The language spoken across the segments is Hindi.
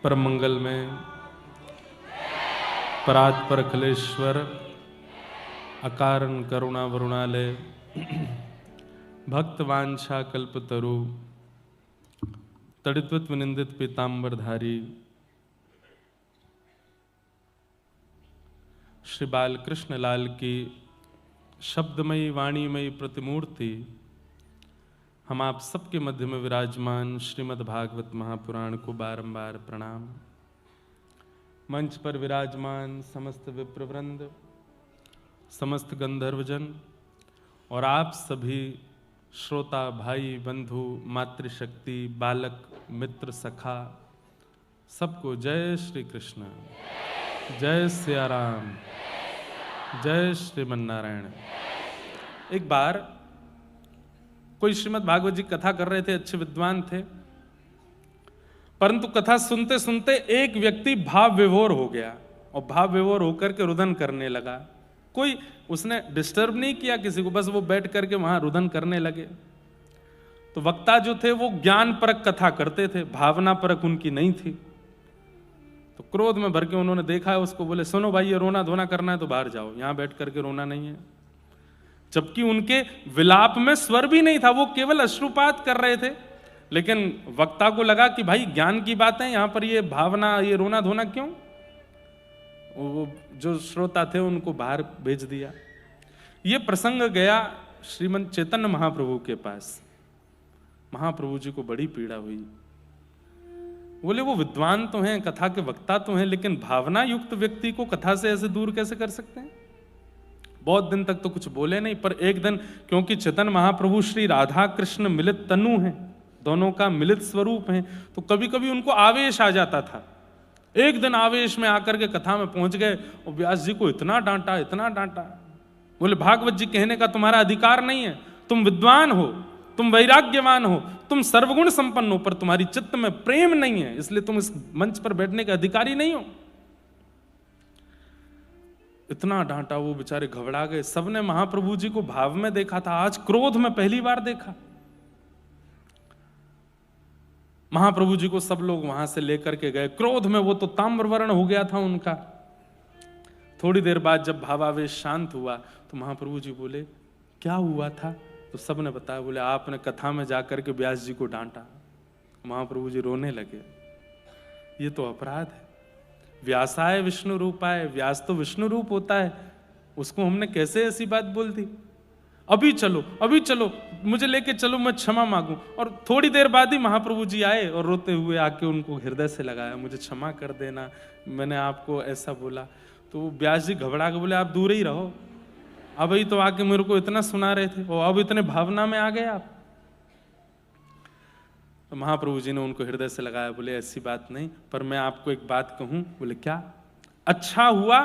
परम मंगल में परात पर अखिलेश्वर अकारण करुणा वरुणालय भक्त वांछा कल्पतरु तड़ित्व निंदित पीतांबरधारी श्री बालकृष्ण लाल की शब्दमयी वाणीमयी प्रतिमूर्ति हम आप सबके मध्य में विराजमान श्रीमद् भागवत महापुराण को बारंबार प्रणाम। मंच पर विराजमान समस्त विप्रवृंद, समस्त गंधर्वजन और आप सभी श्रोता भाई बंधु मातृशक्ति बालक मित्र सखा सबको जय श्री कृष्ण, जय सिया राम, जय श्रीमन्नारायण। एक बार कोई श्रीमद् भागवत जी कथा कर रहे थे, अच्छे विद्वान थे, परंतु कथा सुनते सुनते एक व्यक्ति भाव विभोर हो गया और भाव विभोर होकर के रुदन करने लगा। कोई उसने डिस्टर्ब नहीं किया किसी को, बस वो बैठ करके वहां रुदन करने लगे। तो वक्ता जो थे वो ज्ञान परक कथा करते थे, भावना परक उनकी नहीं थी। तो क्रोध में भर के उन्होंने देखा है उसको, बोले सुनो भाई ये रोना धोना करना है तो बाहर जाओ, यहां बैठ करके रोना नहीं है। जबकि उनके विलाप में स्वर भी नहीं था, वो केवल अश्रुपात कर रहे थे। लेकिन वक्ता को लगा कि भाई ज्ञान की बात है, यहां पर ये भावना ये रोना धोना क्यों। वो जो श्रोता थे उनको बाहर भेज दिया। ये प्रसंग गया श्रीमंत चैतन्य महाप्रभु के पास। महाप्रभु जी को बड़ी पीड़ा हुई। बोले वो विद्वान तो हैं, कथा के वक्ता तो हैं, लेकिन भावना युक्त व्यक्ति को कथा से ऐसे दूर कैसे कर सकते हैं। बहुत दिन तक तो कुछ बोले नहीं, पर एक दिन क्योंकि चैतन्य महाप्रभु श्री राधा कृष्ण मिलित तनु हैं, दोनों का मिलित स्वरूप है, तो कभी कभी उनको आवेश आ जाता था। एक दिन आवेश में आकर के कथा में पहुंच गए और व्यास जी को इतना डांटा इतना डांटा। बोले भागवत जी कहने का तुम्हारा अधिकार नहीं है, तुम विद्वान हो, तुम वैराग्यवान हो, तुम सर्वगुण संपन्न हो, पर तुम्हारी चित्त में प्रेम नहीं है, इसलिए तुम इस मंच पर बैठने के अधिकारी नहीं हो। इतना डांटा, वो बेचारे घबरा गए। सबने महाप्रभु जी को भाव में देखा था, आज क्रोध में पहली बार देखा। महाप्रभु जी को सब लोग वहां से लेकर के गए। क्रोध में वो तो ताम्रवर्ण हो गया था उनका। थोड़ी देर बाद जब भावावेश शांत हुआ तो महाप्रभु जी बोले क्या हुआ था। तो सबने बताया। बोले आपने कथा में जाकर के व्यास जी को डांटा। महाप्रभु जी रोने लगे। ये तो अपराध है। व्यासाय विष्णु रूपाय, व्यास तो विष्णु रूप होता है, उसको हमने कैसे ऐसी बात बोल दी। अभी चलो मुझे लेके चलो, मैं क्षमा मांगू। और थोड़ी देर बाद ही महाप्रभु जी आए और रोते हुए आके उनको हृदय से लगाया, मुझे क्षमा कर देना, मैंने आपको ऐसा बोला। तो व्यास जी घबरा के बोले आप दूर ही रहो, अभी तो आके मेरे को इतना सुना रहे थे और अब इतने भावना में आ गए आप। तो महाप्रभु जी ने उनको हृदय से लगाया, बोले ऐसी बात नहीं, पर मैं आपको एक बात कहूं। बोले क्या। अच्छा हुआ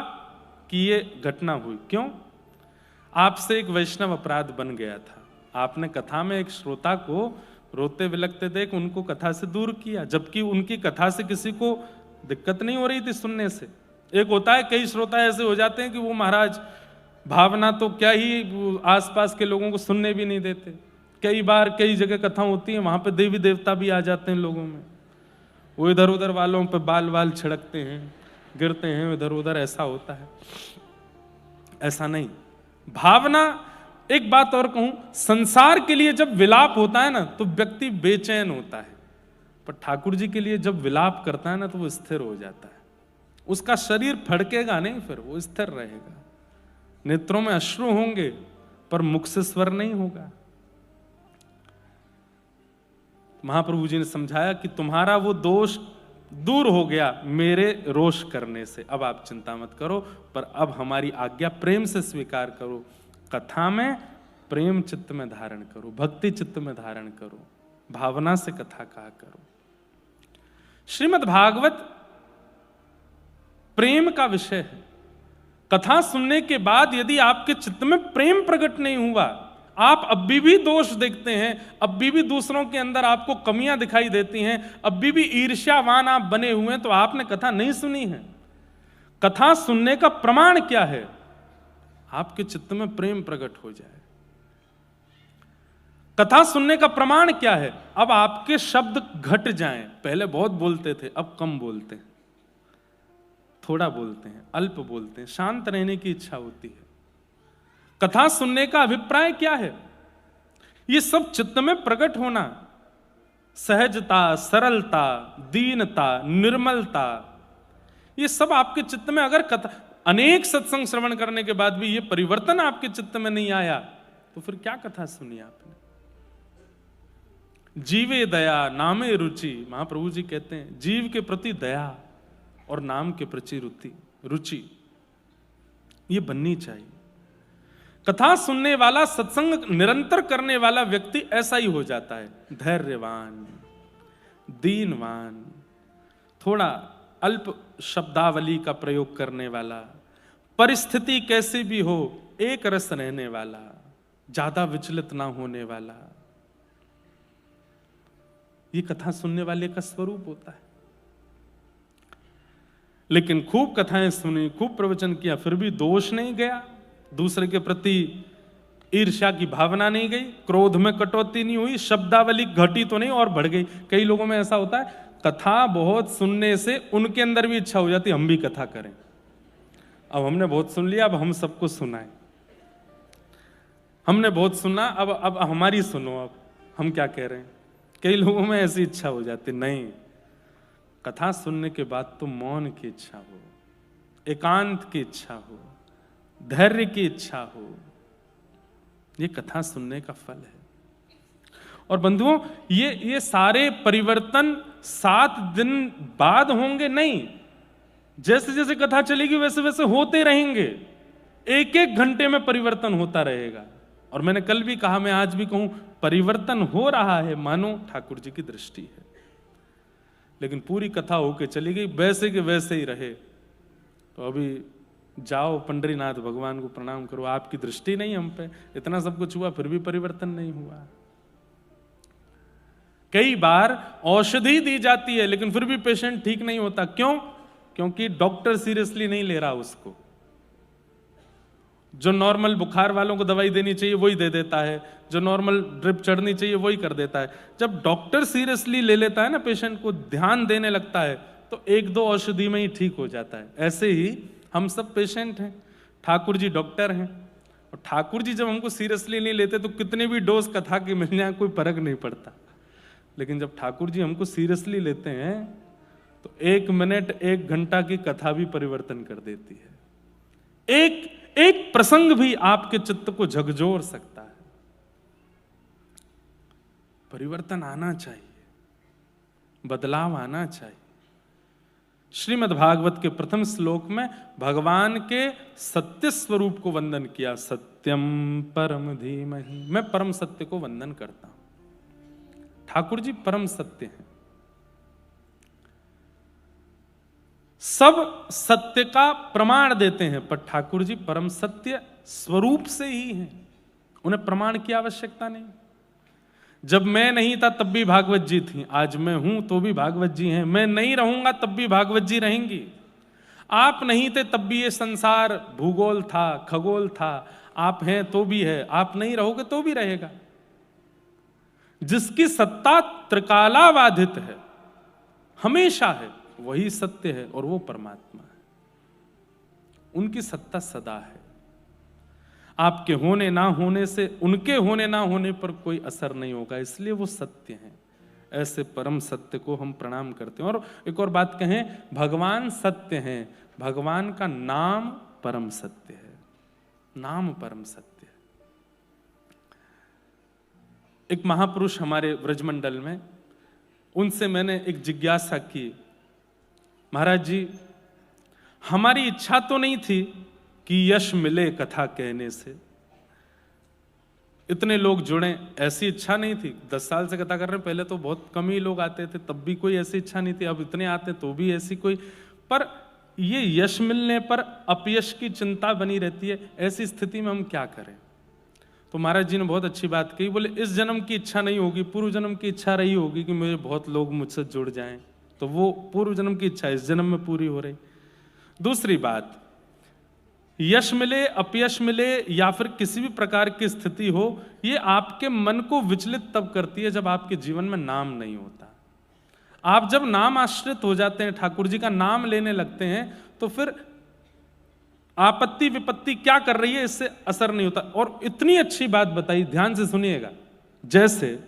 कि ये घटना हुई। क्यों। आपसे एक वैष्णव अपराध बन गया था। आपने कथा में एक श्रोता को रोते विलखते देख उनको कथा से दूर किया, जबकि उनकी कथा से किसी को दिक्कत नहीं हो रही थी सुनने से। एक होता है कई श्रोता ऐसे हो जाते हैं कि वो महाराज भावना तो क्या ही आसपास के लोगों को सुनने भी नहीं देते। कई बार कई जगह कथा होती है, वहां पे देवी देवता भी आ जाते हैं लोगों में, वो इधर उधर वालों पे बाल छिड़कते हैं, गिरते हैं इधर उधर, ऐसा होता है। ऐसा नहीं। भावना, एक बात और कहूं, संसार के लिए जब विलाप होता है ना तो व्यक्ति बेचैन होता है, पर ठाकुर जी के लिए जब विलाप करता है ना तो वो स्थिर हो जाता है। उसका शरीर फड़केगा नहीं, फिर वो स्थिर रहेगा। नेत्रों में अश्रु होंगे पर मुख से स्वर नहीं होगा। महाप्रभु जी ने समझाया कि तुम्हारा वो दोष दूर हो गया मेरे रोष करने से, अब आप चिंता मत करो, पर अब हमारी आज्ञा प्रेम से स्वीकार करो। कथा में प्रेम चित्त में धारण करो, भक्ति चित्त में धारण करो, भावना से कथा कहा करो। श्रीमद् भागवत प्रेम का विषय है। कथा सुनने के बाद यदि आपके चित्त में प्रेम प्रकट नहीं हुआ, आप अब भी दोष देखते हैं, अब भी दूसरों के अंदर आपको कमियां दिखाई देती हैं, अब भी ईर्ष्यावान आप बने हुए हैं, तो आपने कथा नहीं सुनी है। कथा सुनने का प्रमाण क्या है। आपके चित्त में प्रेम प्रकट हो जाए। कथा सुनने का प्रमाण क्या है? अब आपके शब्द घट जाएं, पहले बहुत बोलते थे, अब कम बोलते हैं, थोड़ा बोलते हैं, अल्प बोलते हैं, शांत रहने की इच्छा होती है। कथा सुनने का अभिप्राय क्या है? ये सब चित्त में प्रकट होना, सहजता, सरलता, दीनता, निर्मलता, ये सब आपके चित्त में, अगर कथा, अनेक सत्संग श्रवण करने के बाद भी ये परिवर्तन आपके चित्त में नहीं आया, तो फिर क्या कथा सुनी आपने? जीवे दया नामे रुचि, महाप्रभु जी कहते हैं जीव के प्रति दया और नाम के प्रति रुचि ये बननी चाहिए। कथा सुनने वाला, सत्संग निरंतर करने वाला व्यक्ति ऐसा ही हो जाता है, धैर्यवान, दीनवान, थोड़ा अल्प शब्दावली का प्रयोग करने वाला, परिस्थिति कैसी भी हो एक रस रहने वाला, ज्यादा विचलित ना होने वाला, ये कथा सुनने वाले का स्वरूप होता है। लेकिन खूब कथाएं सुनी, खूब प्रवचन किया, फिर भी दोष नहीं गया, दूसरे के प्रति ईर्ष्या की भावना नहीं गई, क्रोध में कटौती नहीं हुई, शब्दावली घटी तो नहीं और बढ़ गई। कई लोगों में ऐसा होता है, कथा बहुत सुनने से उनके अंदर भी इच्छा हो जाती है हम भी कथा करें, अब हमने बहुत सुन लिया, अब हम सबको सुनाएं, हमने बहुत सुना, अब हमारी सुनो, अब हम क्या कह रहे हैं। कई लोगों में ऐसी इच्छा हो जाती, नहीं, कथा सुनने के बाद तो मौन की इच्छा हो, एकांत की इच्छा हो, धैर्य की इच्छा हो, ये कथा सुनने का फल है। और बंधुओं, ये सारे परिवर्तन 7 दिन बाद होंगे नहीं, जैसे जैसे कथा चलेगी वैसे वैसे होते रहेंगे, एक एक घंटे में परिवर्तन होता रहेगा। और मैंने कल भी कहा, मैं आज भी कहूं, परिवर्तन हो रहा है, मानो ठाकुर जी की दृष्टि है। लेकिन पूरी कथा होके चली गई, वैसे के वैसे ही रहे, तो अभी जाओ पंडरीनाथ भगवान को प्रणाम करो, आपकी दृष्टि नहीं हम पे, इतना सब कुछ हुआ फिर भी परिवर्तन नहीं हुआ। कई बार औषधि दी जाती है लेकिन फिर भी पेशेंट ठीक नहीं होता, क्यों? क्योंकि डॉक्टर सीरियसली नहीं ले रहा उसको। जो नॉर्मल बुखार वालों को दवाई देनी चाहिए वही दे देता है, जो नॉर्मल ड्रिप चढ़नी चाहिए वही कर देता है। जब डॉक्टर सीरियसली ले लेता है ना, पेशेंट को ध्यान देने लगता है, तो 1-2 औषधि में ही ठीक हो जाता है। ऐसे ही हम सब पेशेंट हैं, ठाकुर जी डॉक्टर हैं, और ठाकुर जी जब हमको सीरियसली नहीं लेते तो कितने भी डोज कथा के मिल जाए कोई फर्क नहीं पड़ता। लेकिन जब ठाकुर जी हमको सीरियसली लेते हैं तो 1 मिनट 1 घंटा की कथा भी परिवर्तन कर देती है। एक प्रसंग भी आपके चित्त को झकझोर सकता है। परिवर्तन आना चाहिए, बदलाव आना चाहिए। श्रीमद् भागवत के प्रथम श्लोक में भगवान के सत्य स्वरूप को वंदन किया, सत्यम परम धीमहि, मैं परम सत्य को वंदन करता हूं। ठाकुर जी परम सत्य हैं, सब सत्य का प्रमाण देते हैं, पर ठाकुर जी परम सत्य स्वरूप से ही हैं, उन्हें प्रमाण की आवश्यकता नहीं। जब मैं नहीं था तब भी भागवत जी थी, आज मैं हूं तो भी भागवत जी हैं, मैं नहीं रहूंगा तब भी भागवत जी रहेंगी। आप नहीं थे तब भी ये संसार भूगोल था, खगोल था, आप हैं तो भी है, आप नहीं रहोगे तो भी रहेगा। जिसकी सत्ता त्रिकालाबाधित है, हमेशा है, वही सत्य है और वो परमात्मा है। उनकी सत्ता सदा है। आपके होने ना होने से, उनके होने ना होने पर कोई असर नहीं होगा, इसलिए वो सत्य हैं। ऐसे परम सत्य को हम प्रणाम करते हैं। और एक और बात कहें, भगवान सत्य हैं, भगवान का नाम परम सत्य है, नाम परम सत्य है। एक महापुरुष हमारे व्रजमंडल में, उनसे मैंने एक जिज्ञासा की, महाराज जी हमारी इच्छा तो नहीं थी कि यश मिले कथा कहने से, इतने लोग जुड़े, ऐसी इच्छा नहीं थी। 10 साल से कथा कर रहे हैं, पहले तो बहुत कम ही लोग आते थे, तब भी कोई ऐसी इच्छा नहीं थी, अब इतने आते तो भी ऐसी कोई, पर ये यश मिलने पर अपयश की चिंता बनी रहती है। ऐसी स्थिति में हम क्या करें? तो महाराज जी ने बहुत अच्छी बात कही, बोले इस जन्म की इच्छा नहीं होगी, पूर्व जन्म की इच्छा रही होगी कि मुझे बहुत लोग मुझसे जुड़ जाएं, तो वो पूर्व जन्म की इच्छा इस जन्म में पूरी हो रही। दूसरी बात, यश मिले, अपयश मिले या फिर किसी भी प्रकार की स्थिति हो, ये आपके मन को विचलित तब करती है जब आपके जीवन में नाम नहीं होता। आप जब नाम आश्रित हो जाते हैं, ठाकुर जी का नाम लेने लगते हैं, तो फिर आपत्ति विपत्ति क्या कर रही है इससे असर नहीं होता। और इतनी अच्छी बात बताई, ध्यान से सुनिएगा, जैसे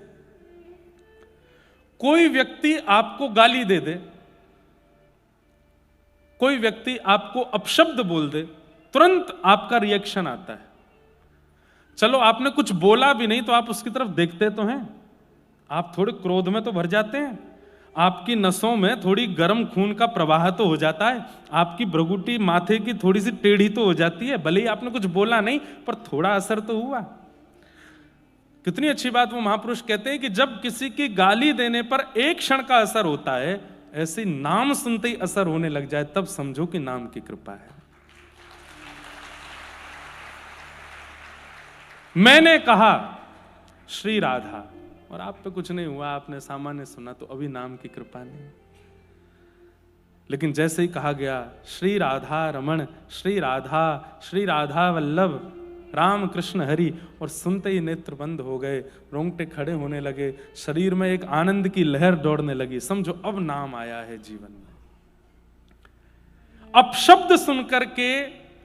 कोई व्यक्ति आपको गाली दे दे, कोई व्यक्ति आपको अपशब्द बोल दे, तुरंत आपका रिएक्शन आता है। चलो आपने कुछ बोला भी नहीं तो आप उसकी तरफ देखते तो हैं, आप थोड़े क्रोध में तो भर जाते हैं, आपकी नसों में थोड़ी गर्म खून का प्रवाह तो हो जाता है, आपकी भ्रुकुटी माथे की थोड़ी सी टेढ़ी तो हो जाती है, भले ही आपने कुछ बोला नहीं पर थोड़ा असर तो हुआ। कितनी अच्छी बात वो महापुरुष कहते हैं कि जब किसी की गाली देने पर एक क्षण का असर होता है, ऐसे नाम सुनते ही असर होने लग जाए, तब समझो कि नाम की कृपा है। मैंने कहा श्री राधा और आप पे कुछ नहीं हुआ, आपने सामान्य सुना, तो अभी नाम की कृपा नहीं। लेकिन जैसे ही कहा गया श्री राधा रमण, श्री राधा वल्लभ, राम कृष्ण हरि, और सुनते ही नेत्र बंद हो गए, रोंगटे खड़े होने लगे, शरीर में एक आनंद की लहर दौड़ने लगी। समझो अब नाम आया है जीवन में। अपशब्द सुनकर के,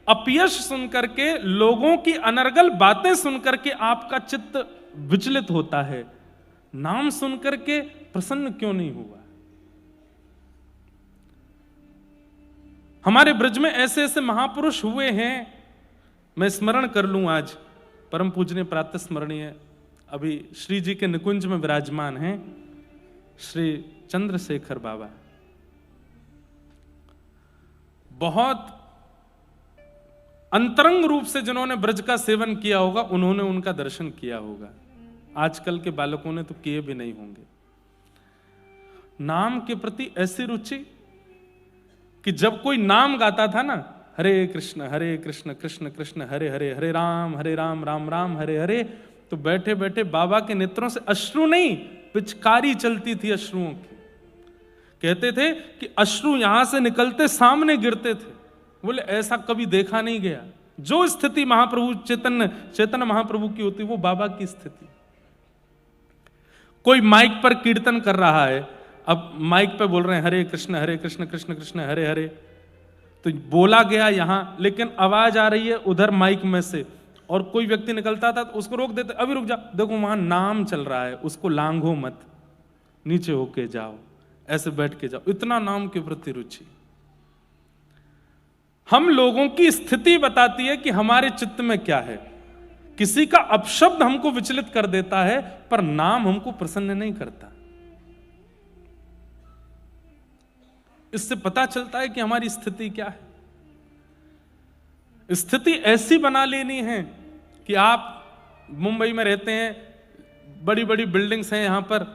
अपयश सुनकर के, लोगों की अनर्गल बातें सुनकर के आपका चित्त विचलित होता है, नाम सुनकर के प्रसन्न क्यों नहीं हुआ? हमारे ब्रज में ऐसे ऐसे महापुरुष हुए हैं, मैं स्मरण कर लूं आज, परम पूजनीय प्रातः स्मरणीय अभी श्री जी के निकुंज में विराजमान हैं श्री चंद्रशेखर बाबा। बहुत अंतरंग रूप से जिन्होंने ब्रज का सेवन किया होगा, उन्होंने उनका दर्शन किया होगा, आजकल के बालकों ने तो किए भी नहीं होंगे। नाम के प्रति ऐसी रुचि कि जब कोई नाम गाता था ना, हरे कृष्ण कृष्ण कृष्ण हरे हरे, हरे राम राम राम हरे हरे, तो बैठे बैठे बाबा के नेत्रों से अश्रु नहीं, पिचकारी चलती थी अश्रुओं की। कहते थे कि अश्रु यहां से निकलते सामने गिरते थे। बोले ऐसा कभी देखा नहीं गया। जो स्थिति महाप्रभु चैतन्य महाप्रभु की होती, वो बाबा की स्थिति। कोई माइक पर कीर्तन कर रहा है, अब माइक पे बोल रहे हैं हरे कृष्ण कृष्ण कृष्ण हरे हरे, तो बोला गया यहां, लेकिन आवाज आ रही है उधर माइक में से, और कोई व्यक्ति निकलता था तो उसको रोक देते, अभी रुक जा, देखो वहां नाम चल रहा है, उसको लांघो मत, नीचे होके जाओ, ऐसे बैठ के जाओ। इतना नाम के प्रति रुचि। हम लोगों की स्थिति बताती है कि हमारे चित्त में क्या है। किसी का अपशब्द हमको विचलित कर देता है, पर नाम हमको प्रसन्न नहीं करता। इससे पता चलता है कि हमारी स्थिति क्या है। स्थिति ऐसी बना लेनी है कि आप मुंबई में रहते हैं, बड़ी बड़ी बिल्डिंग्स हैं यहां पर,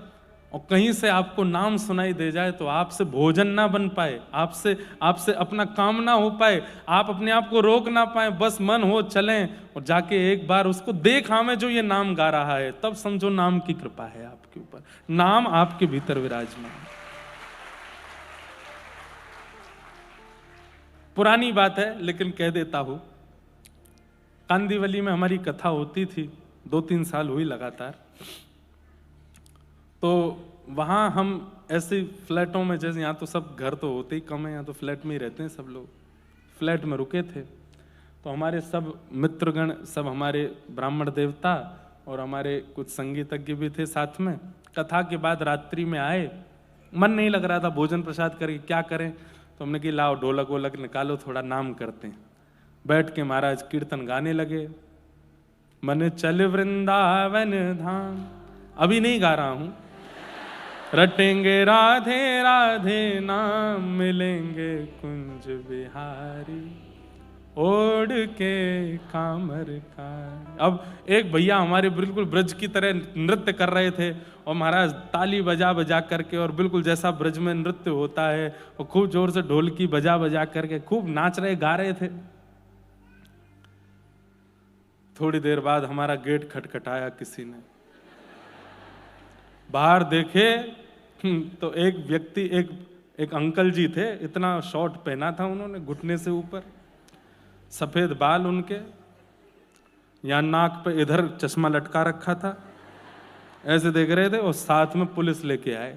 और कहीं से आपको नाम सुनाई दे जाए तो आपसे भोजन ना बन पाए, आपसे अपना काम ना हो पाए, आप अपने आप को रोक ना पाए, बस मन हो चलें और जाके एक बार उसको देख हमें जो ये नाम गा रहा है, तब समझो नाम की कृपा है आपके ऊपर, नाम आपके भीतर विराजमान। पुरानी बात है लेकिन कह देता हूं, कांदीवली में हमारी कथा होती थी, 2-3 साल हुई लगातार। तो वहाँ हम ऐसे फ्लैटों में, जैसे यहाँ तो सब घर तो होते ही कम है, यहाँ तो फ्लैट में ही रहते हैं सब लोग, फ्लैट में रुके थे। तो हमारे सब मित्रगण, सब हमारे ब्राह्मण देवता और हमारे कुछ संगीतज्ञ भी थे साथ में। कथा के बाद रात्रि में आए, मन नहीं लग रहा था भोजन प्रसाद करके, क्या करें, तो हमने कि लाओ ढोलक वोलक निकालो, थोड़ा नाम करते हैं। बैठ के महाराज कीर्तन गाने लगे, मन चल वृंदावन धाम, अभी नहीं गा रहा हूं, रटेंगे राधे राधे नाम, मिलेंगे कुंज बिहारी, ओढ़ के कामर का। अब एक भैया हमारे बिल्कुल ब्रज की तरह नृत्य कर रहे थे, और महाराज ताली बजा बजा करके, और बिल्कुल जैसा ब्रज में नृत्य होता है, और खूब जोर से ढोलकी बजा बजा करके खूब नाच रहे, गा रहे थे। थोड़ी देर बाद हमारा गेट खटखटाया किसी ने, बाहर देखे तो एक व्यक्ति, एक अंकल जी थे, इतना शॉर्ट पहना था उन्होंने घुटने से ऊपर, सफेद बाल उनके, यहाँ नाक पे इधर चश्मा लटका रखा था, ऐसे देख रहे थे और साथ में पुलिस लेके आए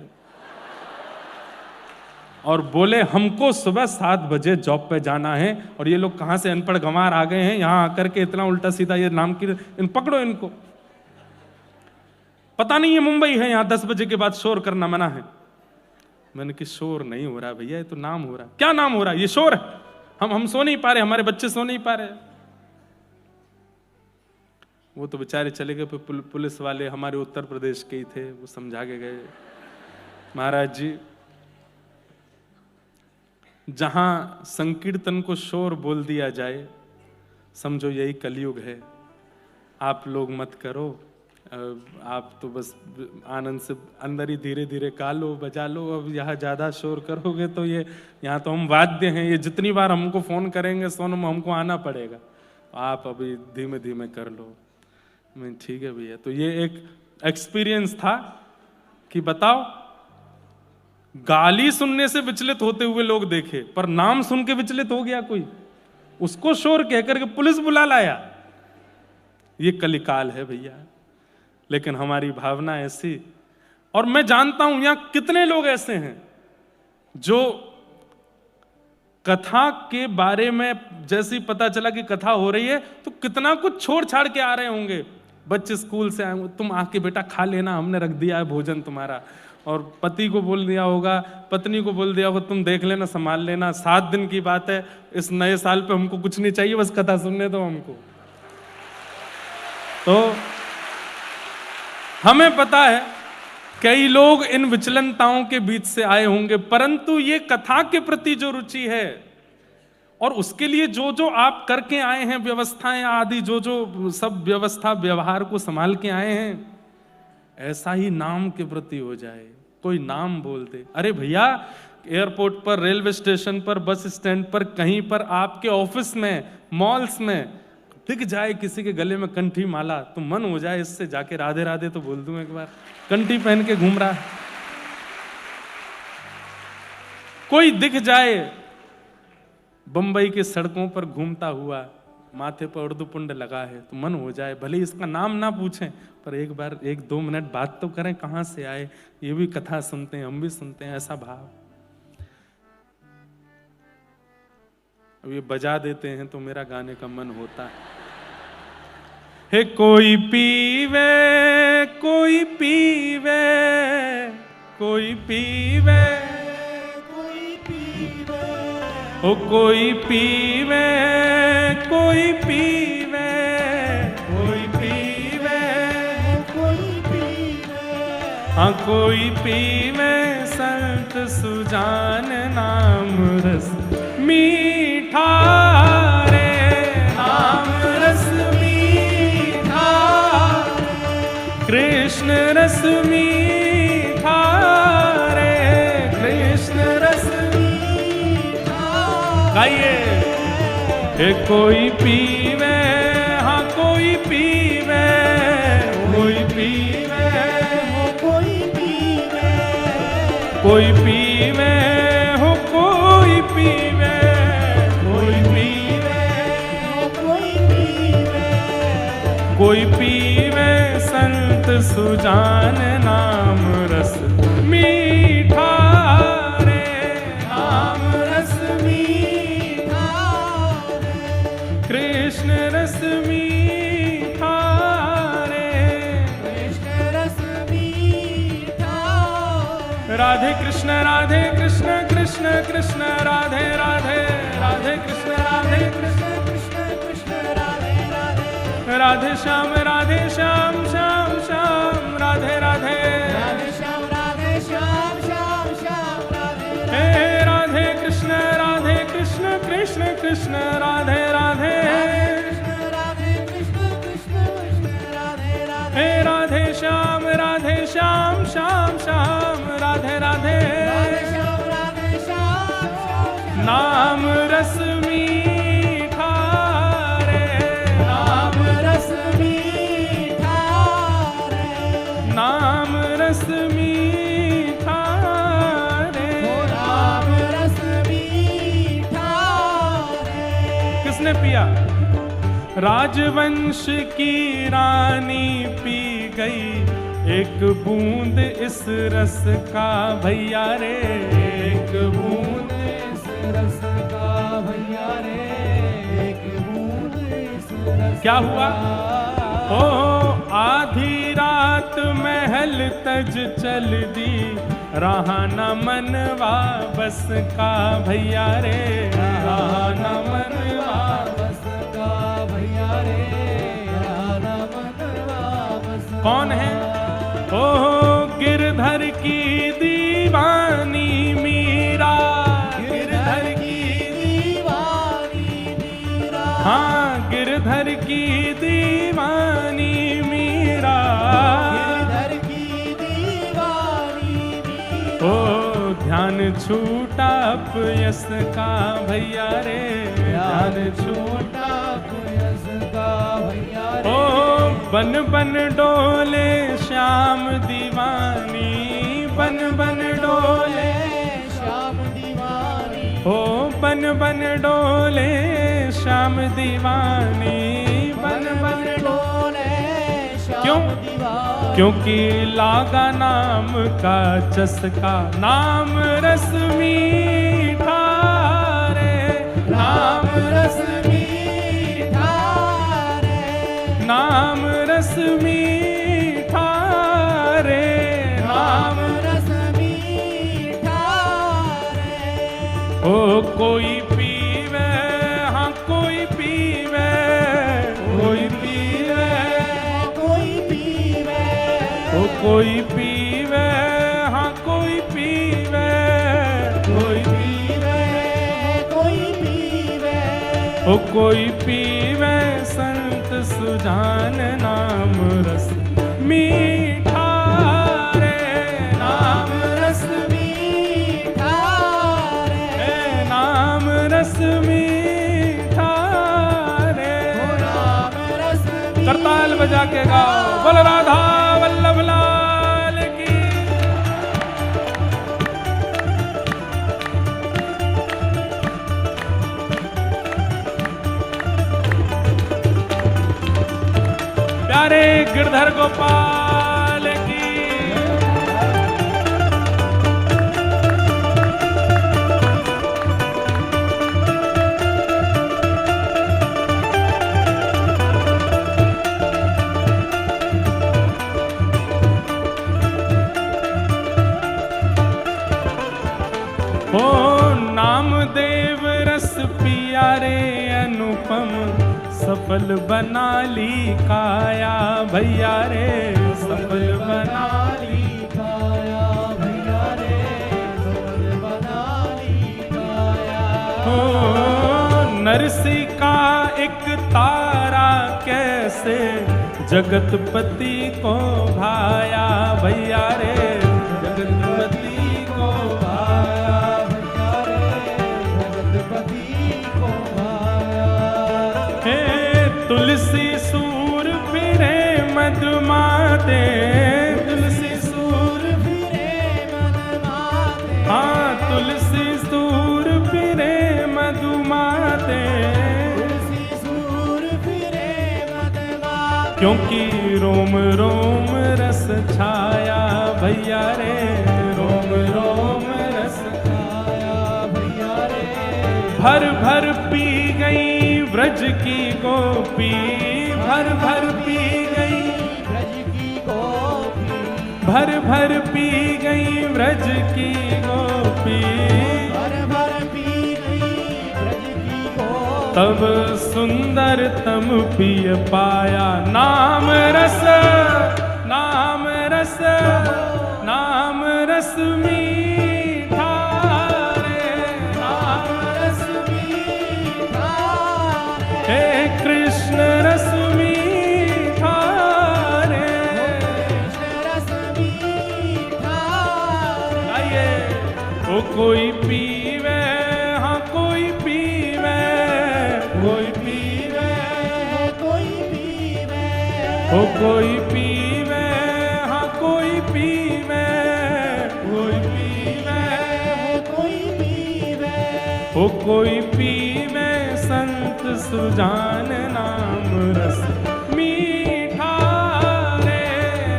और बोले हमको सुबह 7 बजे जॉब पे जाना है। और ये लोग कहां से अनपढ़ गंवार आ गए हैं यहां आकर के, इतना उल्टा सीधा ये नाम की, इन पकड़ो इनको। पता नहीं ये मुंबई है, यहां 10 बजे के बाद शोर करना मना है। मैंने कि शोर नहीं हो रहा भैया, ये तो नाम हो रहा। क्या नाम हो रहा? ये शोर है, हम सो नहीं पा रहे, हमारे बच्चे सो नहीं पा रहे। वो तो बेचारे चले गए, पुलिस वाले हमारे उत्तर प्रदेश के ही थे, वो समझा के गए महाराज जी जहां संकीर्तन को शोर बोल दिया जाए समझो यही कलयुग है। आप लोग मत करो, आप तो बस आनंद से अंदर ही धीरे धीरे गा लो बजा लो। अब यहाँ ज़्यादा शोर करोगे तो ये यहाँ तो हम वाद्य हैं, ये जितनी बार हमको फ़ोन करेंगे सोनम हमको आना पड़ेगा, आप अभी धीमे धीमे कर लो। मैं ठीक है भैया। तो ये एक एक्सपीरियंस था कि बताओ, गाली सुनने से विचलित होते हुए लोग देखे, पर नाम सुन के विचलित हो गया कोई, उसको शोर कहकर के पुलिस बुला लाया। ये कलिकाल है भैया। लेकिन हमारी भावना ऐसी, और मैं जानता हूं यहां कितने लोग ऐसे हैं जो कथा के बारे में जैसे ही पता चला कि कथा हो रही है तो कितना कुछ छोड़ छाड़ के आ रहे होंगे। बच्चे स्कूल से आए, तुम आके बेटा खा लेना, हमने रख दिया है भोजन तुम्हारा। और पति को बोल दिया होगा, पत्नी को बोल दिया होगा, तुम देख लेना संभाल लेना, 7 दिन की बात है, इस नए साल पे हमको कुछ नहीं चाहिए, बस कथा सुनने दो हमको। तो हमें पता है कई लोग इन विचलनताओं के बीच से आए होंगे, परंतु ये कथा के प्रति जो रुचि है और उसके लिए जो जो आप करके आए हैं व्यवस्थाएं आदि, जो जो सब व्यवस्था व्यवहार को संभाल के आए हैं, ऐसा ही नाम के प्रति हो जाए। कोई नाम बोल दे, अरे भैया एयरपोर्ट पर, रेलवे स्टेशन पर, बस स्टैंड पर, कहीं पर, आपके ऑफिस में, मॉल्स में दिख जाए किसी के गले में कंठी माला तो मन हो जाए इससे जाके राधे राधे तो बोल दूं एक बार। कंठी पहन के घूम रहा है, कोई दिख जाए बंबई के सड़कों पर घूमता हुआ, माथे पर उर्दू पुंड लगा है तो मन हो जाए, भले इसका नाम ना पूछें पर एक बार 1-2 मिनट बात तो करें, कहां से आए, ये भी कथा सुनते हैं, हम भी सुनते हैं, ऐसा भाव। अब ये बजा देते हैं तो मेरा गाने का मन होता है। हे कोई पीवे, कोई पीवे, कोई पीवे, कोई पीवे, ओ कोई पीवे, कोई पीवे, कोई पीवे, कोई पीवे, हाँ कोई पीवे संत सुजान नाम रस मीठा रे, नाम रस मीठा, कृष्ण रस मीठा रे, कृष्ण रस मीठा। गाइए, हे कोई पीवे, हाँ कोई पीवे, कोई पीवे, कोई पीवे, कोई पीवे, हो कोई पीवे, कोई पीवे, कोई पीवे, कोई पीवे संत सुजान नाम रस मीठा रे, नाम रस मीठा, कृष्ण रस मीठा रे, कृष्ण रस मीठा। राधे कृष्ण कृष्ण कृष्ण राधे राधे, राधे कृष्ण कृष्ण कृष्ण राधे राधे, राधे श्याम श्याम श्याम राधे राधे, राधे श्याम श्याम श्याम राधे राधे, हे राधे कृष्ण कृष्ण कृष्ण राधे राधे, राधे कृष्ण कृष्ण राधे राधे, हे राधे श्याम श्याम श्याम राधे राधे, नाम रस मीठा रे, नाम रस मीठा रे, नाम रस मीठा रे, नाम रस मीठा रे। किसने पिया। राजवंश की रानी पी गई एक बूंद इस रस का भैया रे, एक बूंद इस रस का भैया रे, एक बूंद इस रस। क्या हुआ? ओ आधी रात महल तज चल दी, रहा न मनवा बस का भैया रे, रहा न मनवा बस का भैया रे, रहा न मनवा बस। कौन है? ओ गिरधर की दीवानी मीरा, गिरधर की दीवानी मीरा, हाँ गिरधर की दीवानी मीरा, गिरधर की दीवानी मीरा। ओ ध्यान छूटा अपयस का भैया रे, ध्यान छूटा अपयस का भैया रे। ओ बन बन डोले श्याम दीवानी, बन बन डोले श्याम दीवानी, ओ बन बन डोले श्याम दीवानी, बन बन डोले श्याम दीवानी। क्योंकि लागा नाम का चस्का, नाम रस मीठा रे, नाम रस मीठा रे, नाम रस मीठा रे, नाम रस मीठा रे। ओ कोई पीवे, हाँ कोई पीवे, कोई पीवे, कोई पीवे, ओ कोई पीवे, हाँ कोई पीवे, कोई पीवे, कोई पीवे, ओ कोई पीवे संत सुजान नाम रस मीठा रे, नाम रस मीठा रे, नाम रस मीठा रे, नाम रस मीठा। करताल बजा के गाओ, बोल राधा वल्लभ लाल की। प्यारे गिरधर गोपाल की। ओ नामदेव रस पिया रे अनुपम, सफल बना ली काया भैया रे, सफल बना ली काया भैया रे, सफल बना ली काया। ओ नरसी का एक तारा कैसे जगतपति को भाया भैया रे, जगतपति को भाया भैया रे, जगतपति को भाया। हे तुलसी सूर फिरे मधुमाते, तुलसी सूर फिरे मधुमाते, हाँ तुलसी सूर फिरे मधुमाते, तुलसी सूर फिरे मधुमाते। क्योंकि रोम रोम रस छाया भैया रे, रोम रोम रस छाया भैया रे। भर भर पी गई व्रज की गोपी, भर भर पी गई व्रज की गोपी, भर भर पी गई व्रज की गोपी, भर भर पी गई व्रज की गोपी। तब सुंदर तम पिय पाया नाम रस, नाम रस, नाम रस मीठा रे, नाम रस मीठा रे। हे कृष्ण रस मीठा रे, कृष्ण रस मीठा रे। आइए ओ कोई पीवे, हाँ कोई पीवे, कोई पीवे, कोई पीवे, ओ कोई पीवे, हाँ कोई पीवे, कोई पीवे, कोई पीवे, ओ कोई पीवे संत सुजान नाम रस मीठा रे,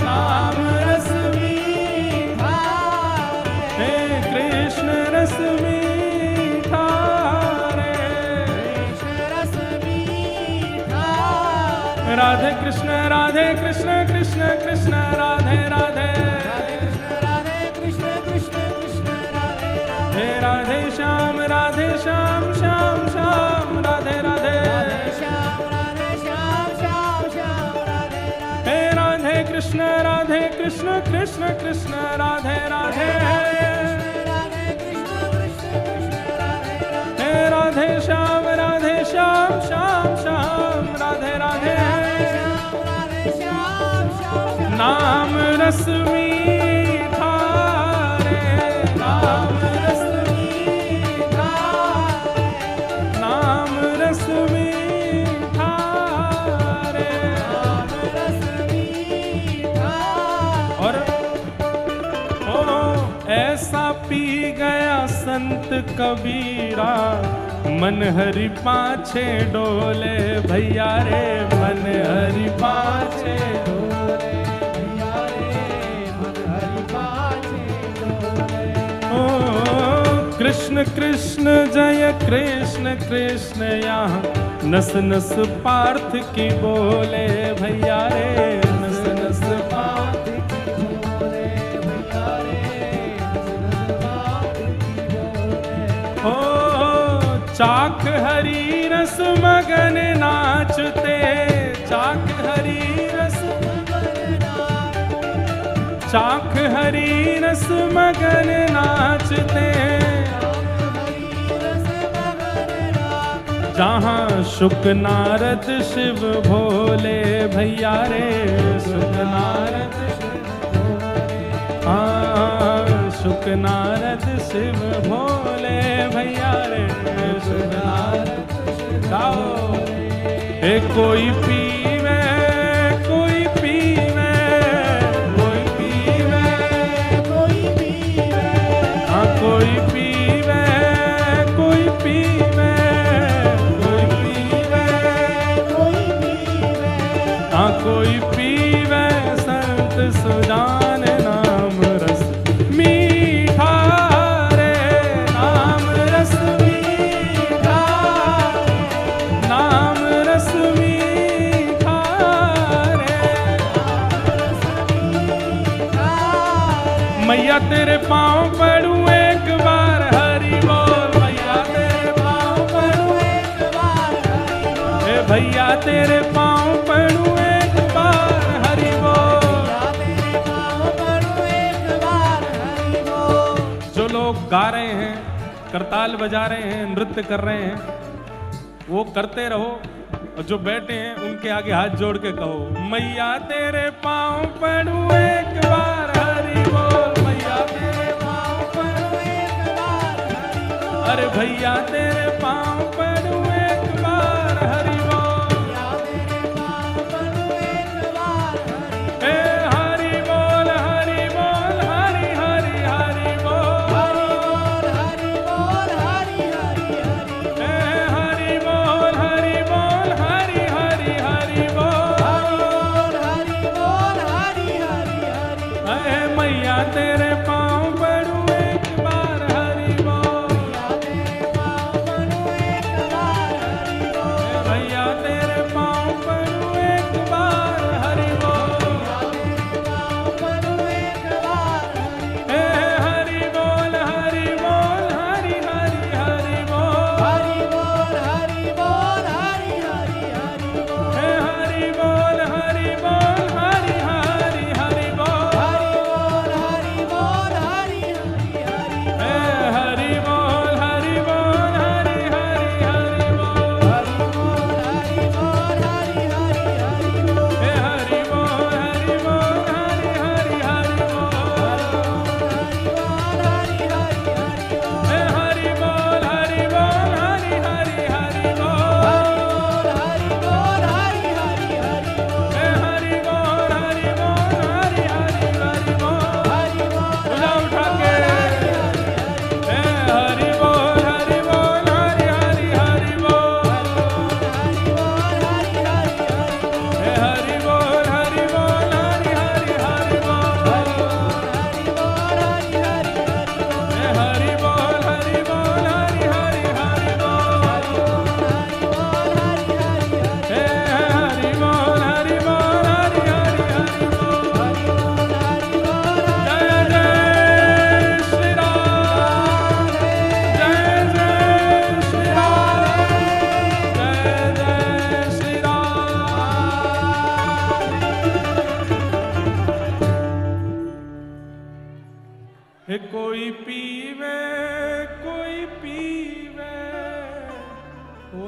नाम रस मीठा हे कृष्ण रस मीठा रे, रस मीठा राधे कृष्ण कृष्ण कृष्ण राधे राधे, हे राधे श्याम श्याम श्याम राधे राधे, हे राधे कृष्ण कृष्ण कृष्ण राधे राधे, हे राधे श्याम श्याम श्याम राधे राधे, नाम रस मीठा रे, नाम रस मीठा, नाम रस मीठा रे, नाम रस मीठा। और ओ ऐसा पी गया संत कबीरा, मन हरि पाछे डोले भैया रे, मन हरि पाछे डोले भैया रे, मन हरि पाछे डोले। ओ कृष्ण कृष्ण जय कृष्ण कृष्ण यहाँ नस नस पार्थ की बोले भैया रे, नस नस पार्थ की बोले भैया रे, नस नस पार्थ की बोले। ओ चाक हरी रस मगन नाचते, चाक हरी रस चाक हरी रस मगन नाचते, जहाँ शुक नारद शिव भोले भैया रे, शुक नारद हाँ शुक नारद शिव भोले भैया रे, शुक नारद गाओ। ए कोई पीवे कोई पीवे, कोई पीवे कोई पीवे, हाँ कोई पीवे कोई पीवे, कोई पीवे कोई पीवे, हाँ कोई पीवे संत सुजान नाम रस मीठा रे, नाम रस मीठा, नाम रस मीठा रे, मैया तेरे पाँव पड़ूं एक बार हरि बोल, मैया तेरे पाँव पड़ूं एक बार हरि बोल, हे भैया तेरे पाँव पड़ूं एक बार हरि बोल, तेरे पाँव पड़ूं एक बार हरि बोल। जो लोग गा रहे हैं, करताल बजा रहे हैं, नृत्य कर रहे हैं, वो करते रहो, और जो बैठे हैं उनके आगे हाथ जोड़ के कहो, मैया तेरे पाँव पड़ूं एक बार हरि बोल, मैया तेरे पाँव पड़ूं एक बार हरि बोल, अरे भैया तेरे पाँव पड़ूं एक बार हरि बोल, तेरे पाँव पड़ूं एक बार हरि बोल, हरि बोल हरि हरि हरि बोल, हरि बोल हरि बोल हरि हरि हरि, हरि बोल हरि बोल हरि हरि हरि बोल, हरि बोल हरि हरि हरि, मैया तेरे पाँव पड़ूं एक बार हरि बोल, तेरे पाँव पड़ूं एक बार हरि बोल, भैया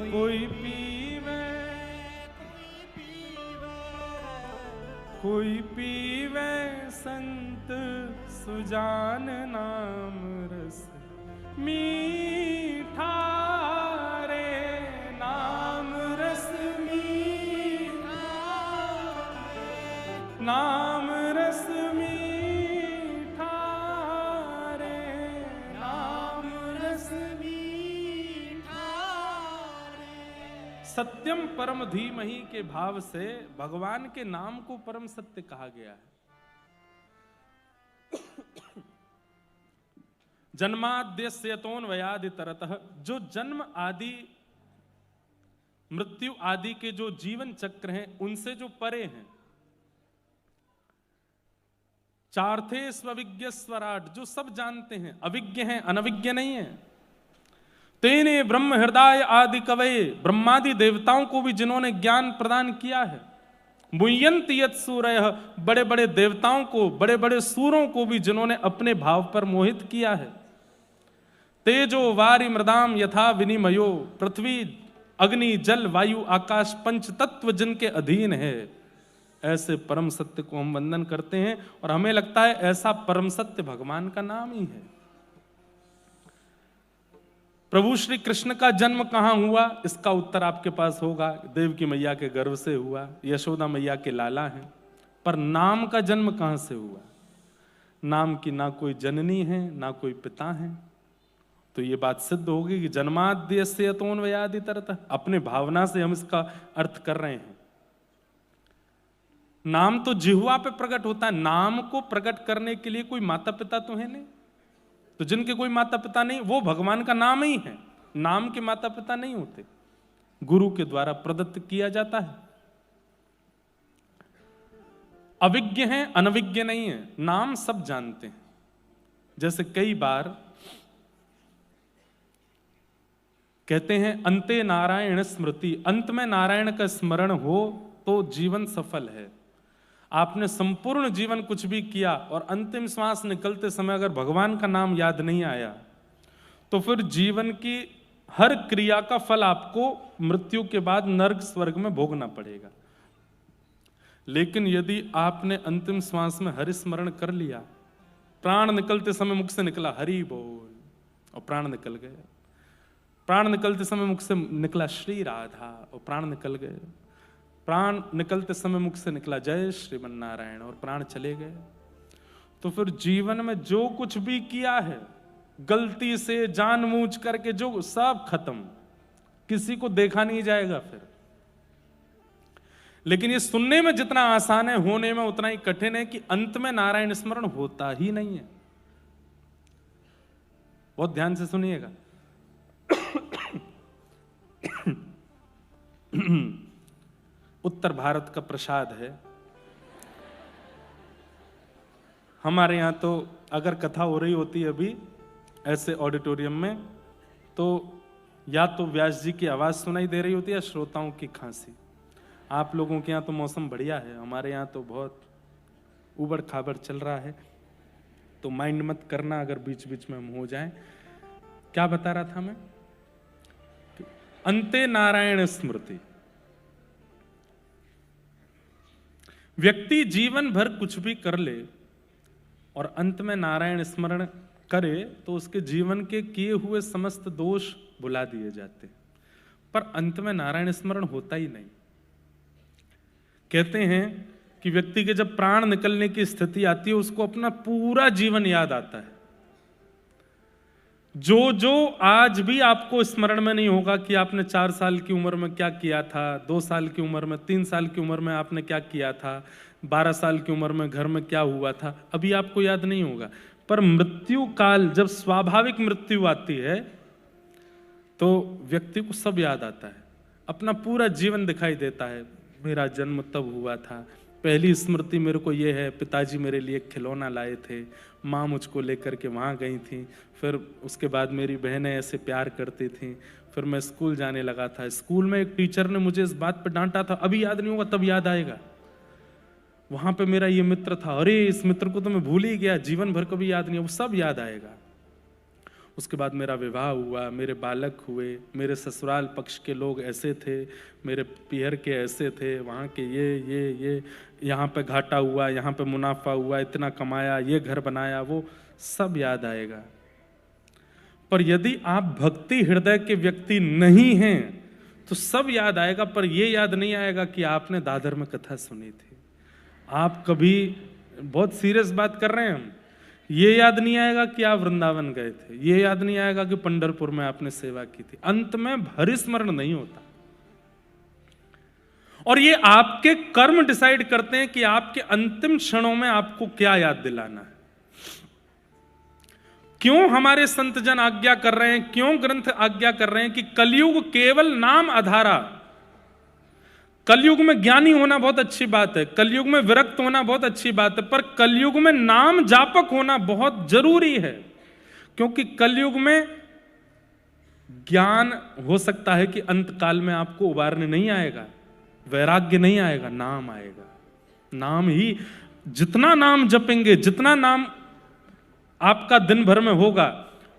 कोई पीवे, कोई पीवे संत सुजान नाम रस मीठा रे, नाम रस मीठा, नाम रस मीठा रे, नाम रस मीठा रे। सत्यम परम धीमहि के भाव से भगवान के नाम को परम सत्य कहा गया है। जन्माद्यस्य यतोऽन्वयादि तरतः, जो जन्म आदि मृत्यु आदि के जो जीवन चक्र हैं उनसे जो परे हैं। चार्थे स्वविज्ञ स्वराट, जो सब जानते हैं, अविज्ञ हैं, अनविज्ञ नहीं है। तेने ब्रह्म हृदय आदि कवये, ब्रह्मादि देवताओं को भी जिन्होंने ज्ञान प्रदान किया है। मुह्यन्ति यत् सूरयः, बड़े बड़े देवताओं को, बड़े बड़े सूरों को भी जिन्होंने अपने भाव पर मोहित किया है। तेजो वारि मृदाम यथा विनिमयो, पृथ्वी अग्नि जल वायु आकाश पंच तत्व जिनके अधीन है, ऐसे परम सत्य को हम वंदन करते हैं। और हमें लगता है ऐसा परम सत्य भगवान का नाम ही है। प्रभु श्री कृष्ण का जन्म कहां हुआ, इसका उत्तर आपके पास होगा। देवकी मैया के गर्भ से हुआ, यशोदा मैया के लाला हैं। पर नाम का जन्म कहां से हुआ? नाम की ना कोई जननी है ना कोई पिता है। तो ये बात सिद्ध होगी कि जन्माद्यस्य यतोऽन्वयादि तरतः, अपने भावना से हम इसका अर्थ कर रहे हैं। नाम तो जिह्वा पे प्रकट होता है, नाम को प्रकट करने के लिए कोई माता पिता तो है नहीं। तो जिनके कोई माता पिता नहीं, वो भगवान का नाम ही है। नाम के माता पिता नहीं होते, गुरु के द्वारा प्रदत्त किया जाता है। अविज्ञ हैं, अनविज्ञ नहीं है, नाम सब जानते हैं। जैसे कई बार कहते हैं अंते नारायण स्मृति, अंत में नारायण का स्मरण हो तो जीवन सफल है। आपने संपूर्ण जीवन कुछ भी किया और अंतिम श्वास निकलते समय अगर भगवान का नाम याद नहीं आया तो फिर जीवन की हर क्रिया का फल आपको मृत्यु के बाद नरक स्वर्ग में भोगना पड़ेगा। लेकिन यदि आपने अंतिम श्वास में हरि स्मरण कर लिया, प्राण निकलते समय मुख से निकला हरि बोल और प्राण निकल गए, प्राण निकलते समय मुख से निकला श्री राधा और प्राण निकल गए, प्राण निकलते समय मुख से निकला जय श्रीमन नारायण और प्राण चले गए, तो फिर जीवन में जो कुछ भी किया है गलती से जानबूझ करके जो सब खत्म, किसी को देखा नहीं जाएगा फिर। लेकिन ये सुनने में जितना आसान है, होने में उतना ही कठिन है कि अंत में नारायण स्मरण होता ही नहीं है। बहुत ध्यान से सुनिएगा। उत्तर भारत का प्रसाद है। हमारे यहाँ तो अगर कथा हो रही होती है अभी ऐसे ऑडिटोरियम में, तो या तो व्यास जी की आवाज सुनाई दे रही होती है या श्रोताओं की खांसी। आप लोगों के यहाँ तो मौसम बढ़िया है, हमारे यहाँ तो बहुत उबड़ खाबड़ चल रहा है। तो माइंड मत करना अगर बीच बीच में हम हो जाएं। क्या बता रहा था मैं? अंते नारायण स्मृति। व्यक्ति जीवन भर कुछ भी कर ले और अंत में नारायण स्मरण करे तो उसके जीवन के किए हुए समस्त दोष भुला दिए जाते, पर अंत में नारायण स्मरण होता ही नहीं। कहते हैं कि व्यक्ति के जब प्राण निकलने की स्थिति आती है उसको अपना पूरा जीवन याद आता है। जो जो आज भी आपको स्मरण में नहीं होगा कि आपने 4 साल की उम्र में क्या किया था, 2 साल की उम्र में, 3 साल की उम्र में आपने क्या किया था, 12 साल की उम्र में घर में क्या हुआ था, अभी आपको याद नहीं होगा। पर मृत्यु काल जब स्वाभाविक मृत्यु आती है तो व्यक्ति को सब याद आता है, अपना पूरा जीवन दिखाई देता है। मेरा जन्म तब हुआ था, पहली स्मृति मेरे को ये है, पिताजी मेरे लिए खिलौना लाए थे, माँ मुझको लेकर के वहाँ गई थी, फिर उसके बाद मेरी बहनें ऐसे प्यार करती थी, फिर मैं स्कूल जाने लगा था, स्कूल में एक टीचर ने मुझे इस बात पर डांटा था, अभी याद नहीं होगा तब याद आएगा। वहाँ पे मेरा ये मित्र था, अरे इस मित्र को तो मैं भूल ही गया, जीवन भर कभी याद नहीं, वो सब याद आएगा। उसके बाद मेरा विवाह हुआ, मेरे बालक हुए, मेरे ससुराल पक्ष के लोग ऐसे थे, मेरे पीहर के ऐसे थे, वहाँ के ये यहाँ पे घाटा हुआ, यहाँ पे मुनाफा हुआ, इतना कमाया, ये घर बनाया, वो सब याद आएगा। पर यदि आप भक्ति हृदय के व्यक्ति नहीं हैं तो सब याद आएगा, पर यह याद नहीं आएगा कि आपने दादर में कथा सुनी थी। आप कभी, बहुत सीरियस बात कर रहे हैं हम, ये याद नहीं आएगा कि आप वृंदावन गए थे, ये याद नहीं आएगा कि पंढरपुर में आपने सेवा की थी। अंत में हरिस्मरण नहीं होता। और ये आपके कर्म डिसाइड करते हैं कि आपके अंतिम क्षणों में आपको क्या याद दिलाना है। क्यों हमारे संत जन आज्ञा कर रहे हैं, क्यों ग्रंथ आज्ञा कर रहे हैं कि कलयुग केवल नाम आधारा। कलयुग में ज्ञानी होना बहुत अच्छी बात है, कलयुग में विरक्त होना बहुत अच्छी बात है, पर कलयुग में नाम जापक होना बहुत जरूरी है। क्योंकि कलयुग में ज्ञान हो सकता है कि अंत काल में आपको उबारने नहीं आएगा, वैराग्य नहीं आएगा, नाम आएगा। नाम ही, जितना नाम जपेंगे, जितना नाम आपका दिन भर में होगा,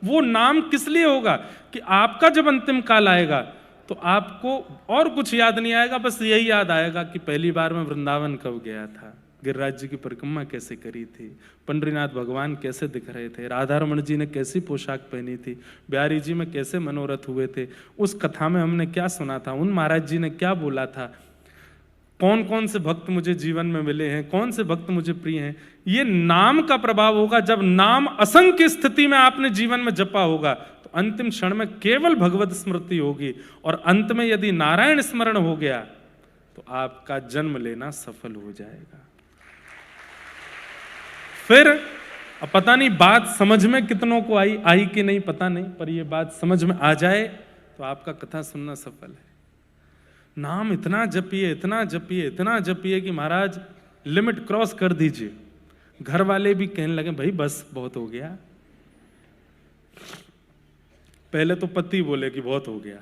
वो नाम किस लिए होगा कि आपका जब अंतिम काल आएगा तो आपको और कुछ याद नहीं आएगा, बस यही याद आएगा कि पहली बार मैं वृंदावन कब गया था, गिरिराज जी की परिक्रमा कैसे करी थी, पंडरीनाथ भगवान कैसे दिख रहे थे, राधा रमण जी ने कैसी पोशाक पहनी थी, बिहारी जी में कैसे मनोरथ हुए थे, उस कथा में हमने क्या सुना था, उन महाराज जी ने क्या बोला था, कौन कौन से भक्त मुझे जीवन में मिले हैं, कौन से भक्त मुझे प्रिय हैं। ये नाम का प्रभाव होगा। जब नाम असंख्य स्थिति में आपने जीवन में जपा होगा तो अंतिम क्षण में केवल भगवत स्मृति होगी, और अंत में यदि नारायण स्मरण हो गया तो आपका जन्म लेना सफल हो जाएगा। फिर अब पता नहीं बात समझ में कितनों को आई कि नहीं पता नहीं, पर ये बात समझ में आ जाए तो आपका कथा सुनना सफल है। नाम इतना जपिए, इतना जपिए, इतना जपिए कि महाराज लिमिट क्रॉस कर दीजिए। घर वाले भी कहने लगे भाई बस बहुत हो गया। पहले तो पति बोले कि बहुत हो गया,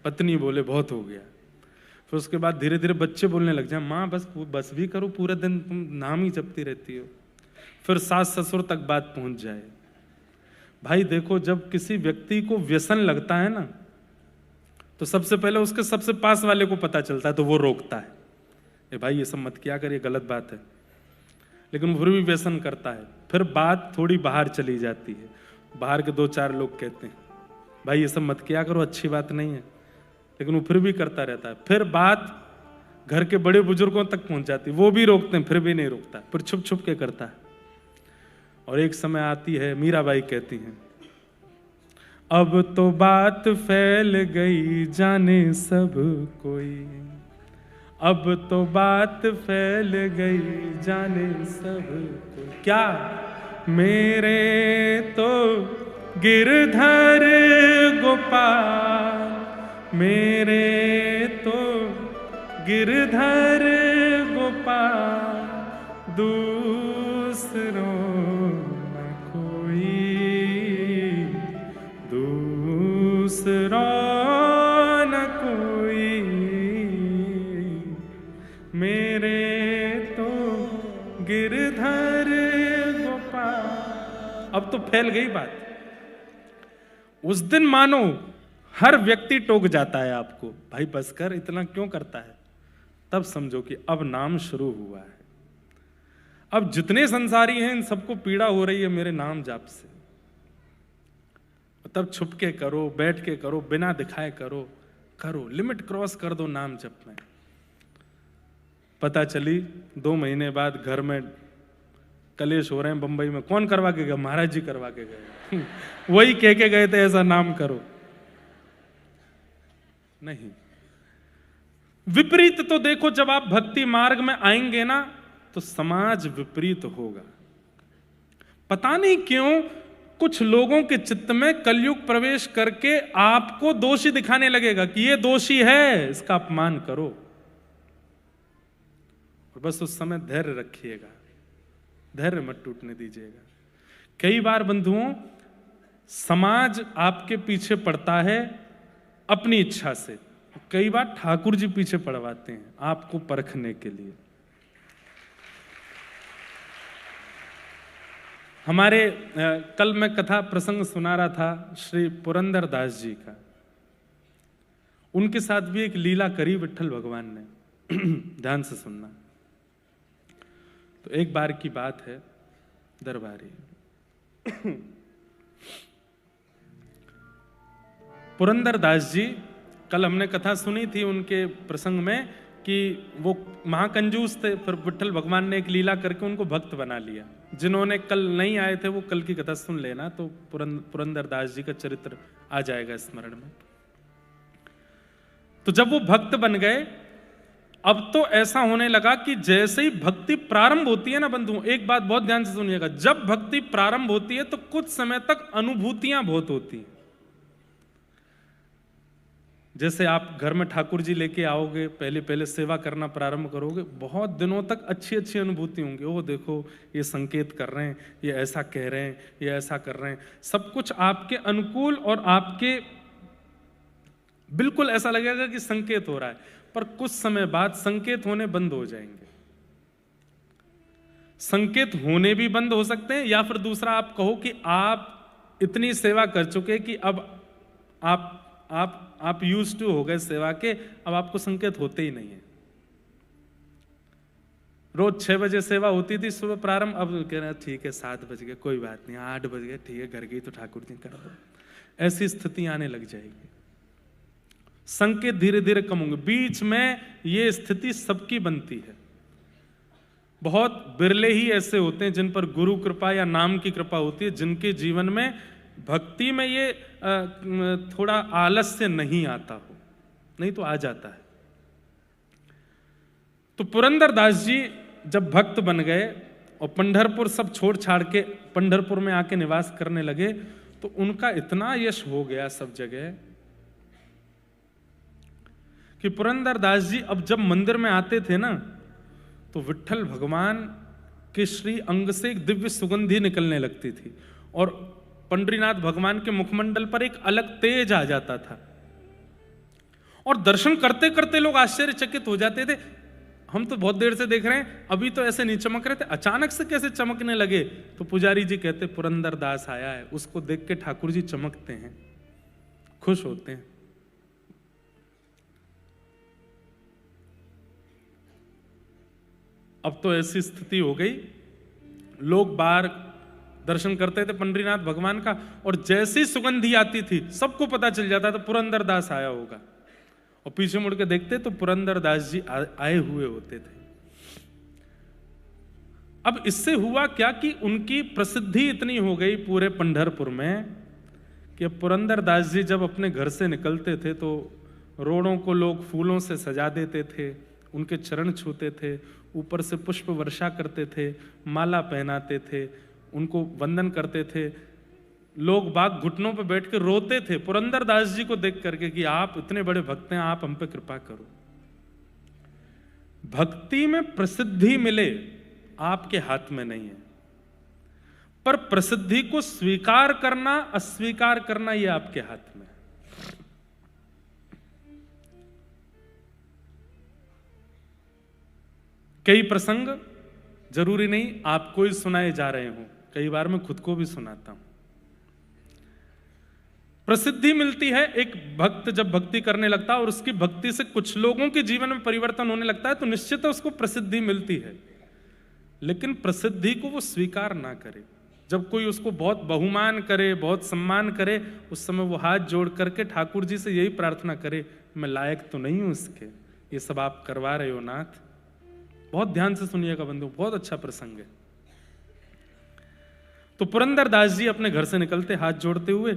पत्नी बोले बहुत हो गया, फिर उसके बाद धीरे धीरे बच्चे बोलने लग जाए माँ बस भी करो, पूरे दिन तुम नाम ही जपती रहती हो। फिर सास ससुर तक बात पहुंच जाए। भाई देखो, जब किसी व्यक्ति को व्यसन लगता है ना तो सबसे पहले उसके सबसे पास वाले को पता चलता है, तो वो रोकता है, ए भाई ये सब मत किया कर, ये गलत बात है। लेकिन फिर भी व्यसन करता है। फिर बात थोड़ी बाहर चली जाती है, बाहर के 2-4 लोग कहते हैं भाई ये सब मत किया करो, अच्छी बात नहीं है, लेकिन वो फिर भी करता रहता है। फिर बात घर के बड़े बुजुर्गों तक पहुंच जाती है, वो भी रोकते हैं, फिर भी नहीं रोकता, फिर छुप छुप के करता है। और एक समय आती है, मीराबाई कहती हैं अब तो बात फैल गई जाने सब कोई, अब तो बात फैल गई जाने सब कोई। क्या? मेरे तो गिरधर गोपाल, मेरे तो गिरधर गोपाल, दूसरों न कोई, दूसरा न कोई, मेरे तो गिरधर गोपाल। अब तो फैल गई बात। उस दिन मानो हर व्यक्ति टोक जाता है आपको, भाई बस कर, इतना क्यों करता है। तब समझो कि अब नाम शुरू हुआ है। अब जितने संसारी हैं इन सबको पीड़ा हो रही है मेरे नाम जाप से। तब छुप के करो, बैठ के करो, बिना दिखाए करो, करो, लिमिट क्रॉस कर दो नाम जप में। पता चली 2 महीने बाद घर में कलेश हो रहे हैं बंबई में, कौन करवा के गया? महाराज जी करवा के गए। वही कह के गए थे ऐसा नाम करो। नहीं, विपरीत तो देखो, जब आप भक्ति मार्ग में आएंगे ना तो समाज विपरीत होगा। पता नहीं क्यों कुछ लोगों के चित्त में कलयुग प्रवेश करके आपको दोषी दिखाने लगेगा कि ये दोषी है, इसका अपमान करो। और बस उस समय धैर्य रखिएगा, धैर्य मत टूटने दीजिएगा। कई बार बंधुओं, समाज आपके पीछे पड़ता है अपनी इच्छा से, कई बार ठाकुर जी पीछे पड़वाते हैं आपको परखने के लिए। कल मैं कथा प्रसंग सुना रहा था श्री पुरंदर दास जी का। उनके साथ भी एक लीला करी विट्ठल भगवान ने। ध्यान से सुनना। तो एक बार की बात है, दरबारी पुरंदर दास जी, कल हमने कथा सुनी थी उनके प्रसंग में कि वो महाकंजूस थे, फिर विट्ठल भगवान ने एक लीला करके उनको भक्त बना लिया। जिन्होंने कल नहीं आए थे वो कल की कथा सुन लेना, तो पुरंदर दास जी का चरित्र आ जाएगा स्मरण में। तो जब वो भक्त बन गए, अब तो ऐसा होने लगा कि जैसे ही भक्ति प्रारंभ होती है ना बंधु, एक बात बहुत ध्यान से सुनिएगा, जब भक्ति प्रारंभ होती है तो कुछ समय तक अनुभूतियां बहुत होती हैं। जैसे आप घर में ठाकुर जी लेके आओगे, पहले पहले सेवा करना प्रारंभ करोगे, बहुत दिनों तक अच्छी अच्छी अनुभूति होंगी। ओ देखो ये संकेत कर रहे हैं, ये ऐसा कह रहे हैं, ये ऐसा कर रहे हैं, सब कुछ आपके अनुकूल और आपके बिल्कुल ऐसा लगेगा कि संकेत हो रहा है। पर कुछ समय बाद संकेत होने बंद हो जाएंगे। संकेत होने भी बंद हो सकते हैं, या फिर दूसरा आप कहो कि आप इतनी सेवा कर चुके कि अब आप यूज्ड टू हो गए सेवा के, अब आपको संकेत होते ही नहीं है। रोज 6 बजे सेवा होती थी सुबह प्रारंभ, अब कह रहे हैं ठीक है 7 बज गए, कोई बात नहीं, 8 बज गए, ठीक है घर गई तो ठाकुर जी कर दो। ऐसी स्थिति आने लग जाएगी। संकेत धीरे धीरे कम होंगे। बीच में ये स्थिति सबकी बनती है। बहुत बिरले ही ऐसे होते हैं जिन पर गुरु कृपा या नाम की कृपा होती है, जिनके जीवन में भक्ति में ये थोड़ा आलस्य नहीं आता हो, नहीं तो आ जाता है। तो पुरंदर दास जी जब भक्त बन गए और पंढरपुर सब छोड़ छाड़ के पंढरपुर में आके निवास करने लगे, तो उनका इतना यश हो गया सब जगह कि पुरंदर दास जी अब जब मंदिर में आते थे ना, तो विट्ठल भगवान के श्री अंग से एक दिव्य सुगंधी निकलने लगती थी, और पंडरीनाथ भगवान के मुखमंडल पर एक अलग तेज आ जाता था, और दर्शन करते करते लोग आश्चर्यचकित हो जाते थे। हम तो बहुत देर से देख रहे हैं, अभी तो ऐसे नहीं चमक रहे थे, अचानक से कैसे चमकने लगे। तो पुजारी जी कहते पुरंदर दास आया है। उसको देख के ठाकुर जी चमकते हैं, खुश होते हैं। अब तो ऐसी स्थिति हो गई, लोग बाहर दर्शन करते थे पंडरीनाथ भगवान का, और जैसी सुगंधी आती थी सबको पता चल जाता था पुरंदर दास आया होगा, और पीछे मुड़ के देखते तो पुरंदर दास जी आए हुए होते थे। अब इससे हुआ क्या कि उनकी प्रसिद्धि इतनी हो गई पूरे पंढरपुर में कि पुरंदर दास जी जब अपने घर से निकलते थे तो रोडों को लोग फूलों से सजा देते थे, उनके चरण छूते थे, ऊपर से पुष्प वर्षा करते थे, माला पहनाते थे, उनको वंदन करते थे। लोग बाग घुटनों पर बैठ के रोते थे पुरंदर दास जी को देख करके कि आप इतने बड़े भक्त हैं, आप हम पे कृपा करो। भक्ति में प्रसिद्धि मिले आपके हाथ में नहीं है, पर प्रसिद्धि को स्वीकार करना अस्वीकार करना ये आपके हाथ में है। कई प्रसंग जरूरी नहीं आपको ही सुनाए जा रहे हो, कई बार मैं खुद को भी सुनाता हूं। प्रसिद्धि मिलती है, एक भक्त जब भक्ति करने लगता है और उसकी भक्ति से कुछ लोगों के जीवन में परिवर्तन होने लगता है, तो निश्चित है उसको प्रसिद्धि मिलती है। लेकिन प्रसिद्धि को वो स्वीकार ना करे। जब कोई उसको बहुत बहुमान करे, बहुत सम्मान करे, उस समय वो हाथ जोड़ करके ठाकुर जी से यही प्रार्थना करे, मैं लायक तो नहीं हूं इसके, ये सब आप करवा रहे हो नाथ। बहुत ध्यान से सुनिएगा बंधु, बहुत अच्छा प्रसंग है। तो पुरंदर दास जी अपने घर से निकलते हाथ जोड़ते हुए,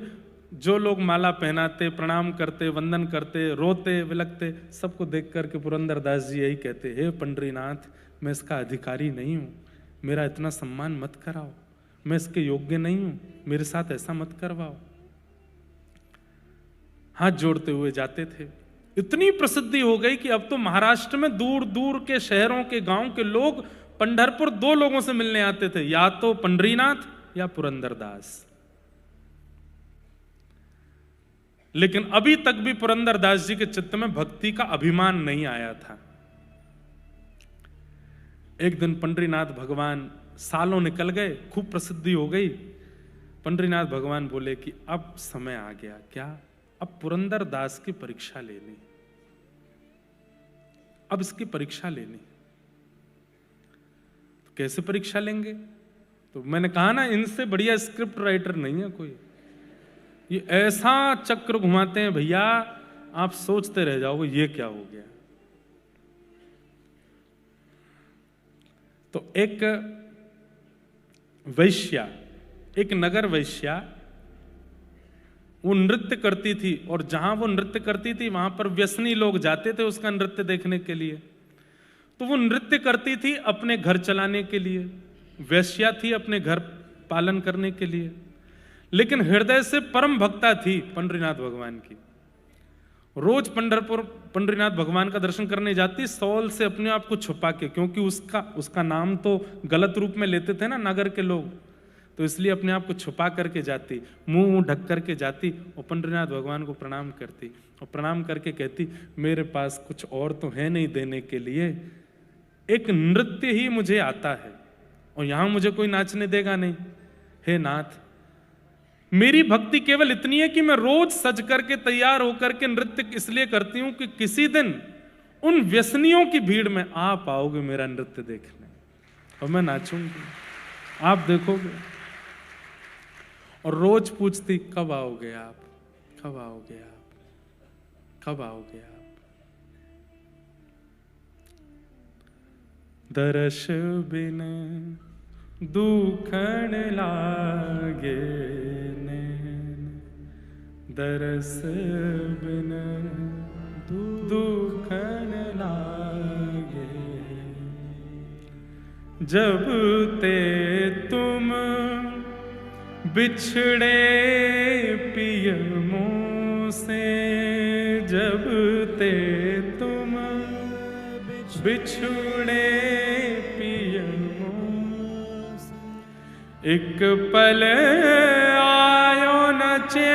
जो लोग माला पहनाते, प्रणाम करते, वंदन करते, रोते विलकते, सबको देख करके पुरंदर दास जी यही कहते, हे पंडरीनाथ, मैं इसका अधिकारी नहीं हूं, मेरा इतना सम्मान मत कराओ, मैं इसके योग्य नहीं हूं, मेरे साथ ऐसा मत करवाओ। हाथ जोड़ते हुए जाते थे। इतनी प्रसिद्धि हो गई कि अब तो महाराष्ट्र में दूर दूर के शहरों के गांव के लोग पंढरपुर 2 लोगों से मिलने आते थे, या तो पंडरीनाथ या पुरंदर दास। लेकिन अभी तक भी पुरंदर दास जी के चित्त में भक्ति का अभिमान नहीं आया था। एक दिन पंडरीनाथ भगवान सालों निकल गए, खूब प्रसिद्धि हो गई। पंडरीनाथ भगवान बोले कि अब समय आ गया। क्या? अब पुरंदर दास की परीक्षा लेनी, अब इसकी परीक्षा लेनी। तो कैसे परीक्षा लेंगे? तो मैंने कहा ना, इनसे बढ़िया स्क्रिप्ट राइटर नहीं है कोई। ये ऐसा चक्र घुमाते हैं भैया, आप सोचते रह जाओगे ये क्या हो गया। तो एक वैश्या, एक नगर वैश्या, वो नृत्य करती थी, और जहां वो नृत्य करती थी वहां पर व्यसनी लोग जाते थे उसका नृत्य देखने के लिए। तो वो नृत्य करती थी अपने घर चलाने के लिए, वैश्या थी अपने घर पालन करने के लिए, लेकिन हृदय से परम भक्ता थी पंडरीनाथ भगवान की। रोज पंढरपुर पंडरीनाथ भगवान का दर्शन करने जाती, सौल से अपने आप को छुपा के, क्योंकि उसका नाम तो गलत रूप में लेते थे ना नगर के लोग, तो इसलिए अपने आप को छुपा करके जाती, मुंह ढक करके जाती और पंडरीनाथ भगवान को प्रणाम करती, और प्रणाम करके कहती, मेरे पास कुछ और तो है नहीं देने के लिए, एक नृत्य ही मुझे आता है, और यहां मुझे कोई नाचने देगा नहीं। हे नाथ, मेरी भक्ति केवल इतनी है कि मैं रोज सज करके तैयार होकर के नृत्य इसलिए करती हूं कि किसी दिन उन व्यसनियों की भीड़ में आप आओगे मेरा नृत्य देखने, और मैं नाचूंगी, आप देखोगे। और रोज पूछती, कब आओगे आप, कब आओगे आप, कब आओगे आप। दर्श बिन दुखण लागे नैन, दरस बिन दुखण लागे, जब ते तुम बिछड़े पिय मुँह से, जब ते तुम बिछड़े पिय मुँह से, एक पल आयो न चैन,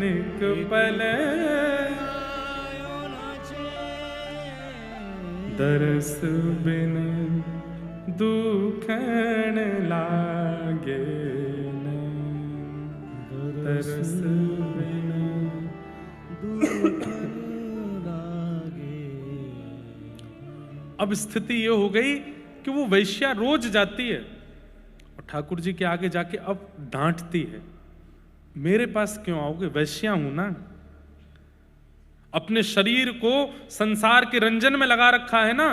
एक पल आयो न चैन, दरस बिन दुखण लागे नैन, दरस बिन दुखण लागे। अब स्थिति ये हो गई कि वो वैश्या रोज जाती है और ठाकुर जी के आगे जाके अब डांटती है, मेरे पास क्यों आओगे, वैश्या हूं ना। अपने शरीर को संसार के रंजन में लगा रखा है ना,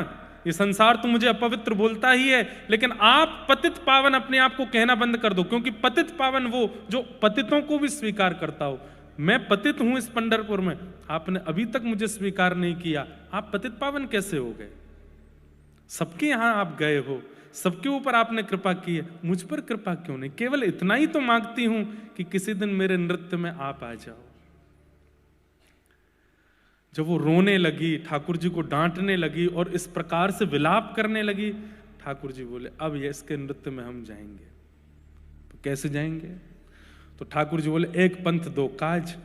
ये संसार तो मुझे अपवित्र बोलता ही है, लेकिन आप पतित पावन अपने आप को कहना बंद कर दो, क्योंकि पतित पावन वो जो पतितों को भी स्वीकार करता हो। मैं पतित हूं इस पंढरपुर में, आपने अभी तक मुझे स्वीकार नहीं किया, आप पतित पावन कैसे हो गए? सबके यहां आप गए हो, सबके ऊपर आपने कृपा की है, मुझ पर कृपा क्यों नहीं? केवल इतना ही तो मांगती हूं कि किसी दिन मेरे नृत्य में आप आ जाओ। जब वो रोने लगी, ठाकुर जी को डांटने लगी और इस प्रकार से विलाप करने लगी, ठाकुर जी बोले, अब ये इसके नृत्य में हम जाएंगे। तो कैसे जाएंगे? तो ठाकुर जी बोले, एक पंथ दो काज,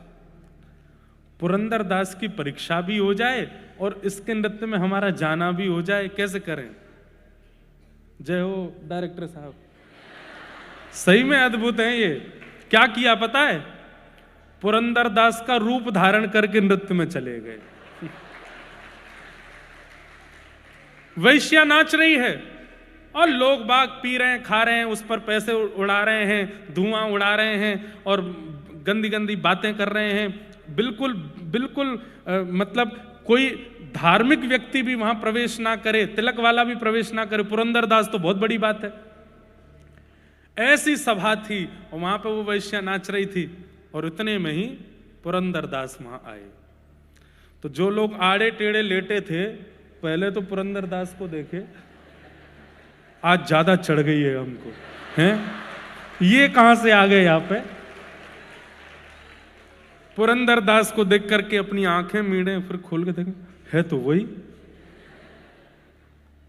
पुरंदर दास की परीक्षा भी हो जाए और इसके नृत्य में हमारा जाना भी हो जाए। कैसे करें? जय हो डायरेक्टर साहब, सही में अद्भुत है ये। क्या किया पता है? पुरंदर दास का रूप धारण करके नृत्य में चले गए। वैश्या नाच रही है और लोग बाग पी रहे हैं, खा रहे हैं, उस पर पैसे उड़ा रहे हैं, धुआं उड़ा रहे हैं और गंदी गंदी बातें कर रहे हैं। बिल्कुल बिल्कुल मतलब कोई धार्मिक व्यक्ति भी वहां प्रवेश ना करे, तिलक वाला भी प्रवेश ना करे, पुरंदर दास तो बहुत बड़ी बात है। ऐसी सभा थी और वहां पे वो वैश्या नाच रही थी और इतने में ही पुरंदर दास वहां आए। तो जो लोग आड़े टेढ़े लेटे थे, पहले तो पुरंदर दास को देखे, आज ज्यादा चढ़ गई है हमको, हैं? ये कहां से आ गए यहाँ पे? पुरंदर दास को देख करके अपनी आंखें मीड़े, फिर खोल के देखें, है तो वही।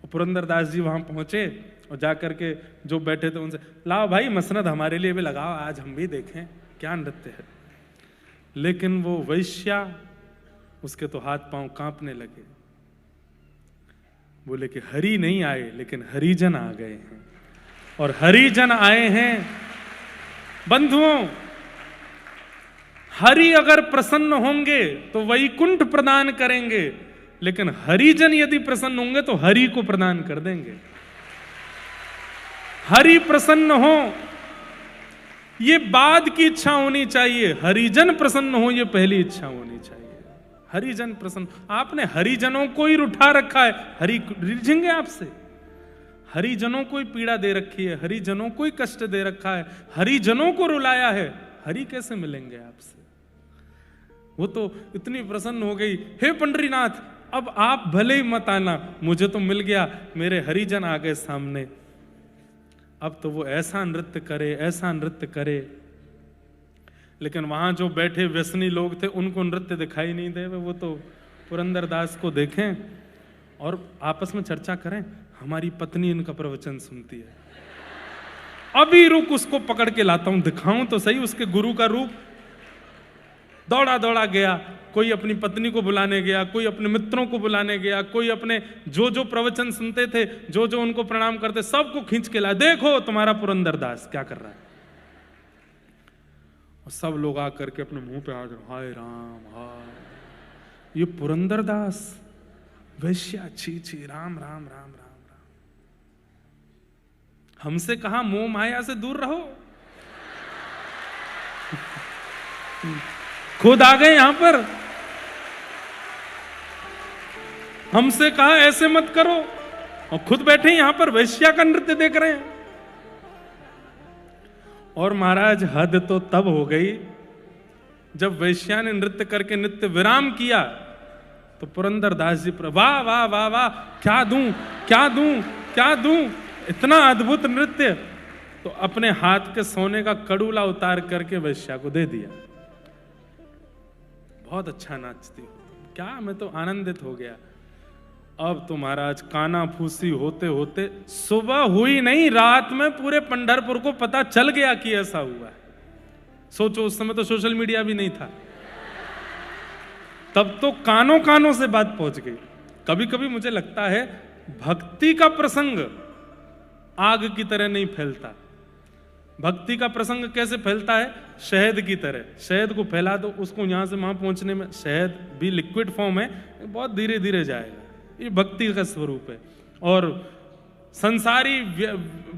पुरंदर दास जी वहां पहुंचे और जाकर के जो बैठे थे उनसे, लाओ भाई मसनद हमारे लिए भी लगाओ, आज हम भी देखें क्या नृत्य है। लेकिन वो वैश्या, उसके तो हाथ पांव कांपने लगे। बोले कि हरि नहीं आए, लेकिन हरिजन आ गए हैं। और हरिजन आए हैं बंधुओं, हरि अगर प्रसन्न होंगे तो वैकुंठ प्रदान करेंगे, लेकिन हरिजन यदि प्रसन्न होंगे तो हरि को प्रदान कर देंगे। हरि प्रसन्न हो ये बाद की इच्छा होनी चाहिए, हरिजन प्रसन्न हो ये पहली इच्छा होनी चाहिए। हरिजन प्रसन्न, आपने हरिजनों को ही उठा रखा है, हरि रिझेंगे आपसे? हरिजनों को ही पीड़ा दे रखी है, हरिजनों को ही कष्ट दे रखा है, हरिजनों को रुलाया है, हरि कैसे मिलेंगे आपसे? वो तो इतनी प्रसन्न हो गई, हे पंडरीनाथ अब आप भले ही मत आना, मुझे तो मिल गया, मेरे हरिजन आ गए सामने, अब तो वो ऐसा नृत्य करे, ऐसा नृत्य करे। लेकिन वहां जो बैठे व्यसनी लोग थे उनको नृत्य दिखाई नहीं दे, वो तो पुरंदरदास को देखें और आपस में चर्चा करें, हमारी पत्नी इनका प्रवचन सुनती है, अभी रुक उसको पकड़ के लाता हूं, दिखाऊं तो सही उसके गुरु का रूप। दौड़ा दौड़ा गया, कोई अपनी पत्नी को बुलाने गया, कोई अपने मित्रों को बुलाने गया, कोई अपने जो प्रवचन सुनते थे, जो उनको प्रणाम करते, सबको खींच के लाया, देखो तुम्हारा पुरंदरदास क्या कर रहा है। और सब लोग आकर के अपने मुंह पे हाथ, हाय राम हाय, ये पुरंदरदास वैश्या, छी छी, राम राम राम राम राम। हमसे कहा मोह माया से दूर रहो, खुद आ गए यहां पर। हमसे कहा ऐसे मत करो, और खुद बैठे यहां पर वैश्या का नृत्य देख रहे हैं। और महाराज हद तो तब हो गई जब वैश्या ने नृत्य करके नित्य विराम किया, तो पुरंदरदास जी वाह वाह वाह वाह, क्या दूं क्या दूं क्या दूं, इतना अद्भुत नृत्य। तो अपने हाथ के सोने का कड़ूला उतार करके वैश्या को दे दिया। बहुत अच्छा नाचती हो, क्या, मैं तो आनंदित हो गया। अब तो महाराज काना फूसी होते होते सुबह हुई नहीं, रात में पूरे पंढरपुर को पता चल गया कि ऐसा हुआ है। सोचो उस समय तो सोशल मीडिया भी नहीं था, तब तो कानों कानों से बात पहुंच गई। कभी कभी मुझे लगता है भक्ति का प्रसंग आग की तरह नहीं फैलता। भक्ति का प्रसंग कैसे फैलता है? शहद की तरह। शहद को फैला दो, उसको यहां से वहां पहुंचने में, शहद भी लिक्विड फॉर्म है, बहुत धीरे धीरे जाएगा। ये भक्ति का स्वरूप है। और संसारी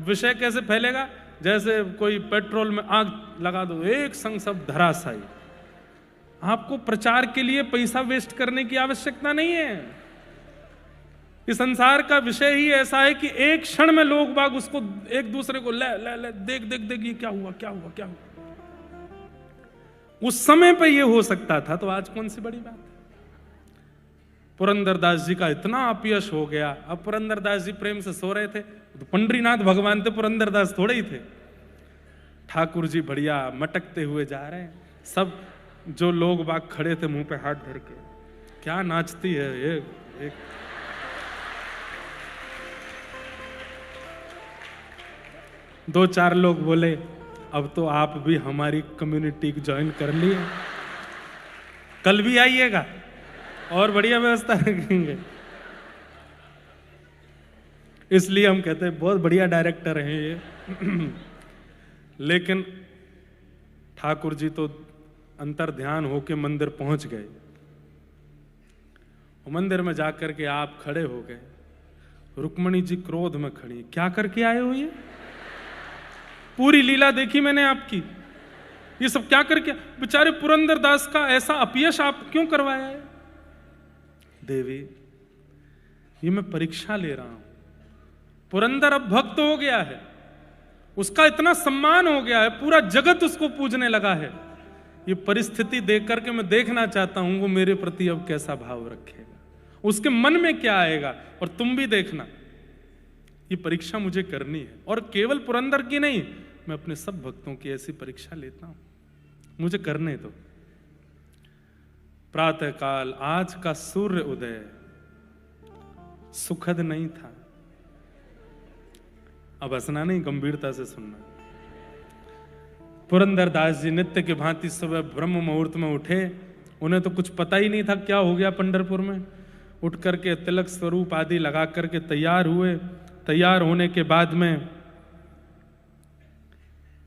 विषय कैसे फैलेगा? जैसे कोई पेट्रोल में आग लगा दो, एक संग सब धराशायी। आपको प्रचार के लिए पैसा वेस्ट करने की आवश्यकता नहीं है। इस संसार का विषय ही ऐसा है कि एक क्षण में लोग बाग उसको एक दूसरे को ले ले ले, देख देख देख, ये क्या हुआ क्या हुआ क्या हुआ। उस समय पे ये हो सकता था, तो आज कौन सी बड़ी बात है। पुरंदरदास जी का इतना अपयश हो गया। अब पुरंदरदास जी प्रेम से सो रहे थे, तो पंडरीनाथ भगवान थे, पुरंदरदास थोड़े ही थे। ठाकुर जी बढ़िया मटकते हुए जा रहे हैं, सब जो लोग बाग खड़े थे मुंह पे हाथ धर के, क्या नाचती है ये। एक दो चार लोग बोले, अब तो आप भी हमारी कम्युनिटी ज्वाइन कर लिए, कल भी आइएगा और बढ़िया व्यवस्था रखेंगे। इसलिए हम कहते हैं बहुत बढ़िया डायरेक्टर हैं ये। लेकिन ठाकुर जी तो अंतर ध्यान होके मंदिर पहुंच गए। मंदिर में जाकर के आप खड़े हो गए, रुक्मणी जी क्रोध में खड़ी, क्या करके आए हो? ये पूरी लीला देखी मैंने आपकी, ये सब क्या करके, बेचारे पुरंदरदास का ऐसा अपयश आप क्यों करवाया है? देवी, ये मैं परीक्षा ले रहा हूं। पुरंदर अब भक्त हो गया है, उसका इतना सम्मान हो गया है, पूरा जगत उसको पूजने लगा है। ये परिस्थिति देख करके मैं देखना चाहता हूं वो मेरे प्रति अब कैसा भाव रखेगा, उसके मन में क्या आएगा। और तुम भी देखना, ये परीक्षा मुझे करनी है, और केवल पुरंदर की नहीं, मैं अपने सब भक्तों की ऐसी परीक्षा लेता हूं, मुझे करने दो। प्रातः काल आज का सूर्य उदय सुखद नहीं था। अब हंसना नहीं, गंभीरता से सुनना। पुरंदरदास जी नित्य की भांति सुबह ब्रह्म मुहूर्त में उठे। उन्हें तो कुछ पता ही नहीं था क्या हो गया पंढरपुर में। उठ करके तिलक स्वरूप आदि लगा करके तैयार हुए। तैयार होने के बाद में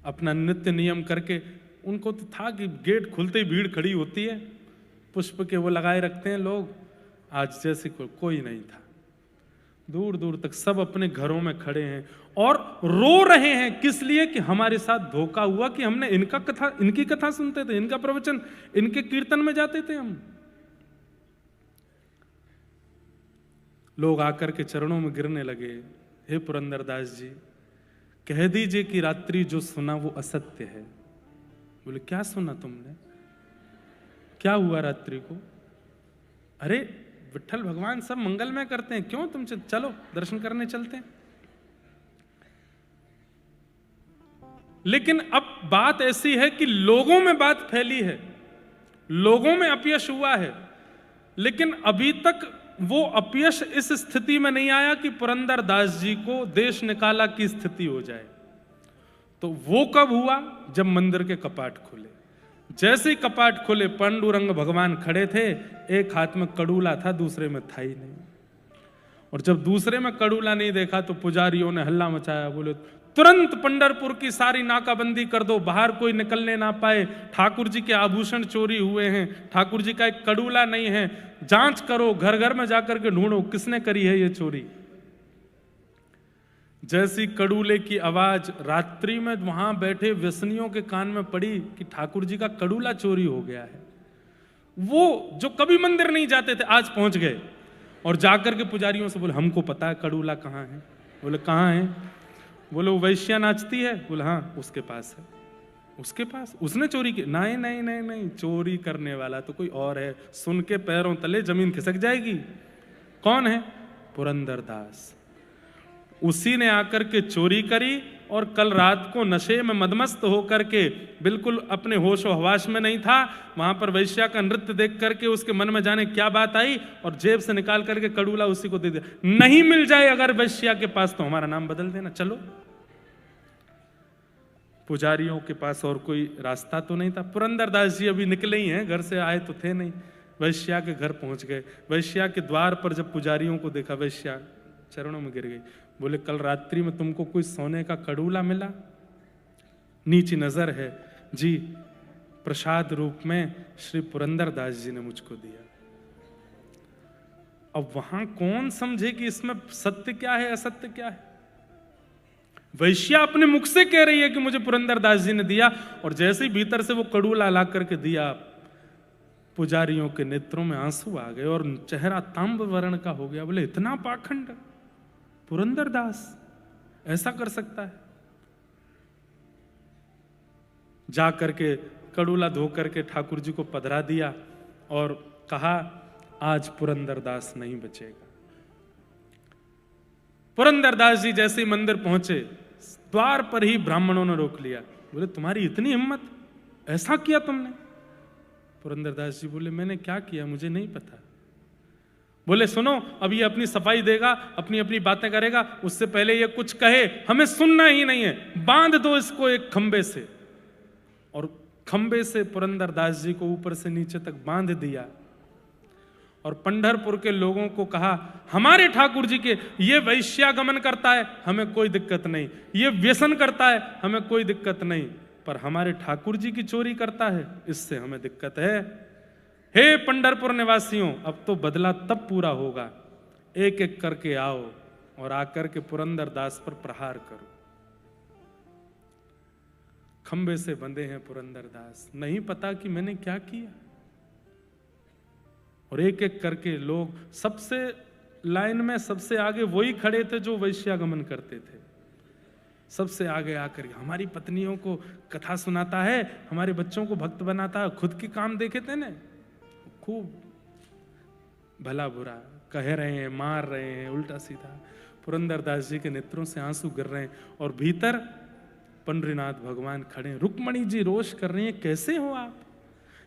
अपना नित्य नियम करके, उनको तो था कि गेट खुलते ही भीड़ खड़ी होती है, पुष्प के वो लगाए रखते हैं लोग। आज जैसे कोई नहीं था, दूर दूर तक सब अपने घरों में खड़े हैं और रो रहे हैं। किस लिए? कि हमारे साथ धोखा हुआ कि हमने इनकी कथा सुनते थे, इनका प्रवचन, इनके कीर्तन में जाते थे हम। लोग आकर के चरणों में गिरने लगे, हे पुरंदरदास जी, कह दीजिए कि रात्रि जो सुना वो असत्य है। बोले क्या सुना तुमने? क्या हुआ रात्रि को? अरे विट्ठल भगवान सब मंगलमय करते हैं, क्यों तुम चलो दर्शन करने चलते हैं। लेकिन अब बात ऐसी है कि लोगों में बात फैली है, लोगों में अपयश हुआ है, लेकिन अभी तक वो अपयश इस स्थिति में नहीं आया कि पुरंदरदास जी को देश निकाला की स्थिति हो जाए। तो वो कब हुआ? जब मंदिर के कपाट खुले। जैसे ही कपाट खुले, पांडुरंग भगवान खड़े थे, एक हाथ में कड़ूला था, दूसरे में था ही नहीं। और जब दूसरे में कड़ूला नहीं देखा तो पुजारियों ने हल्ला मचाया, बोले तुरंत पंढरपुर की सारी नाकाबंदी कर दो, बाहर कोई निकलने ना पाए। ठाकुर जी के आभूषण चोरी हुए हैं, ठाकुर जी का एक कड़ूला नहीं है, जांच करो, घर घर में जाकर के ढूंढो किसने करी है ये चोरी। जैसी कड़ूले की आवाज रात्रि में वहां बैठे व्यसनियों के कान में पड़ी कि ठाकुर जी का कड़ूला चोरी हो गया है, वो जो कभी मंदिर नहीं जाते थे आज पहुंच गए और जाकर के पुजारियों से बोले हमको पता है कड़ूला कहाँ है। बोले कहाँ है? बोले वो वैश्या नाचती है। बोले हाँ उसके पास है। उसके पास? उसने चोरी की? नहीं नहीं नहीं नहीं, चोरी करने वाला तो कोई और है, सुन के पैरों तले जमीन खिसक जाएगी। कौन है? पुरंदरदास। उसी ने आकर के चोरी करी और कल रात को नशे में मदमस्त होकर के, बिल्कुल अपने होश और हवास में नहीं था, वहां पर वैश्या का नृत्य देख करके उसके मन में जाने क्या बात आई और जेब से निकाल करके कड़ूला उसी को दे दिया। नहीं मिल जाए अगर वैश्या के पास तो हमारा नाम बदल देना, चलो। पुजारियों के पास और कोई रास्ता तो नहीं था। पुरंदरदास जी अभी निकले ही हैं, घर से आए तो थे नहीं। वैश्या के घर पहुंच गए। वैश्या के द्वार पर जब पुजारियों को देखा, वैश्या चरणों में गिर गई। बोले कल रात्रि में तुमको कोई सोने का कड़ूला मिला? नीची नजर है जी, प्रसाद रूप में श्री पुरंदरदास जी ने मुझको दिया। अब वहां कौन समझे कि इसमें सत्य क्या है असत्य क्या है? वैश्या अपने मुख से कह रही है कि मुझे पुरंदरदास जी ने दिया, और जैसे ही भीतर से वो कड़ूला ला करके दिया, पुजारियों के नेत्रों में आंसू आ गए और चेहरा तांब वर्ण का हो गया। बोले इतना पाखंड पुरंदरदास ऐसा कर सकता है? जा करके कड़ूला धो करके ठाकुर जी को पधरा दिया और कहा आज पुरंदरदास नहीं बचेगा। पुरंदरदास जी जैसे ही मंदिर पहुंचे, द्वार पर ही ब्राह्मणों ने रोक लिया। बोले तुम्हारी इतनी हिम्मत, ऐसा किया तुमने? पुरंदरदास जी बोले मैंने क्या किया मुझे नहीं पता। बोले सुनो, अब ये अपनी सफाई देगा, अपनी अपनी बातें करेगा, उससे पहले ये कुछ कहे हमें सुनना ही नहीं है। बांध दो इसको एक खंबे से। और खंबे से पुरंदरदास जी को ऊपर से नीचे तक बांध दिया और पंढरपुर के लोगों को कहा हमारे ठाकुर जी के ये वैश्यागमन करता है हमें कोई दिक्कत नहीं, ये व्यसन करता है हमें कोई दिक्कत नहीं, पर हमारे ठाकुर जी की चोरी करता है इससे हमें दिक्कत है। हे पंढरपुर निवासियों, अब तो बदला तब पूरा होगा, एक एक करके आओ और आकर के पुरंदरदास पर प्रहार करो। खंबे से बंधे हैं पुरंदरदास, नहीं पता कि मैंने क्या किया। और एक एक करके लोग, सबसे लाइन में सबसे आगे वही खड़े थे जो वैश्यागमन करते थे। सबसे आगे आकर हमारी पत्नियों को कथा सुनाता है, हमारे बच्चों को भक्त बनाता है, खुद के काम देखे थे ना, खूब भला बुरा कह रहे हैं, मार रहे हैं उल्टा सीधा। पुरंदरदास जी के नेत्रों से आंसू गिर रहे हैं और भीतर पंडरीनाथ भगवान खड़े हैं। रुक्मणी जी रोष कर रही हैं, कैसे हो आप?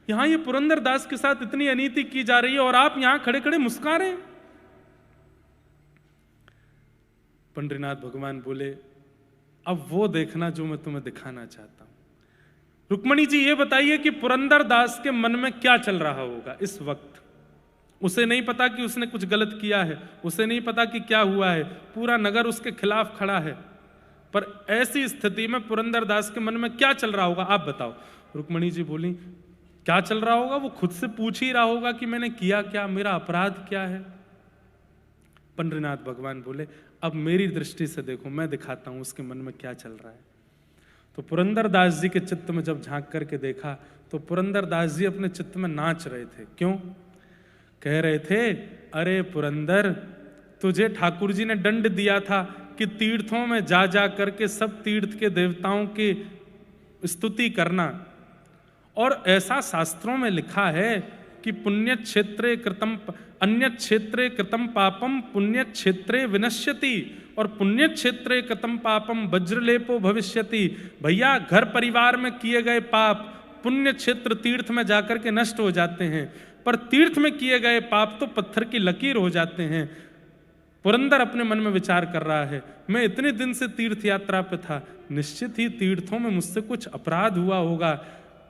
यहां ये पुरंदरदास के साथ इतनी अनीति की जा रही है और आप यहां खड़े खड़े मुस्कुरा रहे हैं। पंडरीनाथ भगवान बोले अब वो देखना जो मैं तुम्हें दिखाना चाहता हूं। रुक्मणी जी ये बताइए कि पुरंदरदास के मन में क्या चल रहा होगा इस वक्त। उसे नहीं पता कि उसने कुछ गलत किया है, उसे नहीं पता कि क्या हुआ है, पूरा नगर उसके खिलाफ खड़ा है। पर ऐसी स्थिति में पुरंदरदास के मन में क्या चल रहा होगा, आप बताओ। रुक्मणी जी बोली, क्या चल रहा होगा? वो खुद से पूछ ही रहा होगा कि मैंने किया क्या, मेरा अपराध क्या है। पंडरीनाथ भगवान बोले, अब मेरी दृष्टि से देखो, मैं दिखाता हूं उसके मन में क्या चल रहा है। तो पुरंदरदास जी के चित्त में जब झांक करके देखा तो पुरंदरदास जी अपने चित्त में नाच रहे थे। क्यों? कह रहे थे, अरे पुरंदर, तुझे ठाकुर जी ने दंड दिया था कि तीर्थों में जा जा करके सब तीर्थ के देवताओं की स्तुति करना, और ऐसा शास्त्रों में लिखा है कि पुण्य क्षेत्रे कृतम अन्य क्षेत्रे कृतम पापम पुण्य क्षेत्रे विनश्यति, और पुण्य क्षेत्रे कृतम पापम वज्रलेपो भविष्यति। भैया, घर परिवार में किए गए पाप पुण्य क्षेत्र तीर्थ में जाकर के नष्ट हो जाते हैं, पर तीर्थ में किए गए पाप तो पत्थर की लकीर हो जाते हैं। पुरंदर अपने मन में विचार कर रहा है, मैं इतने दिन से तीर्थ यात्रा पे था, निश्चित ही तीर्थों में मुझसे कुछ अपराध हुआ होगा।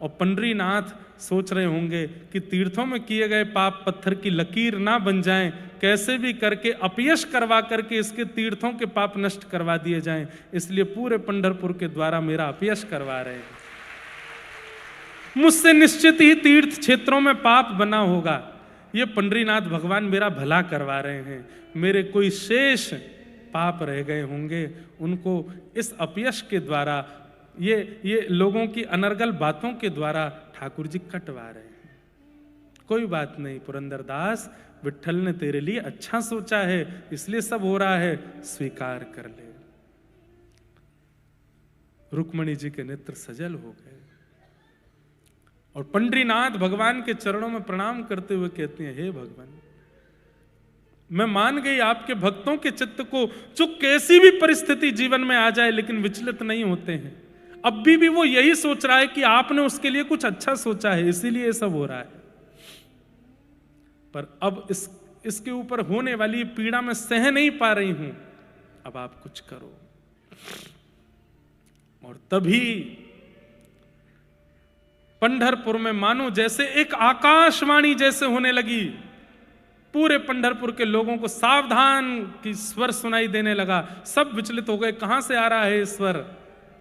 और पंडरीनाथ सोच रहे होंगे कि तीर्थों में किए गए पाप पत्थर की लकीर ना बन जाएं, कैसे भी करके अपयश करवा करके इसके तीर्थों के पाप नष्ट करवा दिए जाएं, इसलिए पूरे पंढरपुर के द्वारा मेरा अपयश करवा रहे हैं। मुझसे निश्चित ही तीर्थ क्षेत्रों में पाप बना होगा, ये पंडरीनाथ भगवान मेरा भला करवा रहे हैं। मेरे कोई शेष पाप रह गए होंगे, उनको इस अपयश के द्वारा, ये लोगों की अनर्गल बातों के द्वारा ठाकुर जी कटवा रहे हैं। कोई बात नहीं पुरंदरदास, विट्ठल ने तेरे लिए अच्छा सोचा है, इसलिए सब हो रहा है, स्वीकार कर ले। रुक्मणी जी के नेत्र सजल हो गए और पंडरीनाथ भगवान के चरणों में प्रणाम करते हुए कहते हैं, हे भगवान, मैं मान गई आपके भक्तों के चित्त को, जो कैसी भी परिस्थिति जीवन में आ जाए लेकिन विचलित नहीं होते हैं। अब भी वो यही सोच रहा है कि आपने उसके लिए कुछ अच्छा सोचा है, इसीलिए ये सब हो रहा है। पर अब इसके ऊपर होने वाली पीड़ा मैं सह नहीं पा रही हूं, अब आप कुछ करो। और तभी पंढरपुर में मानो जैसे एक आकाशवाणी जैसे होने लगी। पूरे पंढरपुर के लोगों को सावधान की स्वर सुनाई देने लगा। सब विचलित हो गए, कहां से आ रहा है स्वर।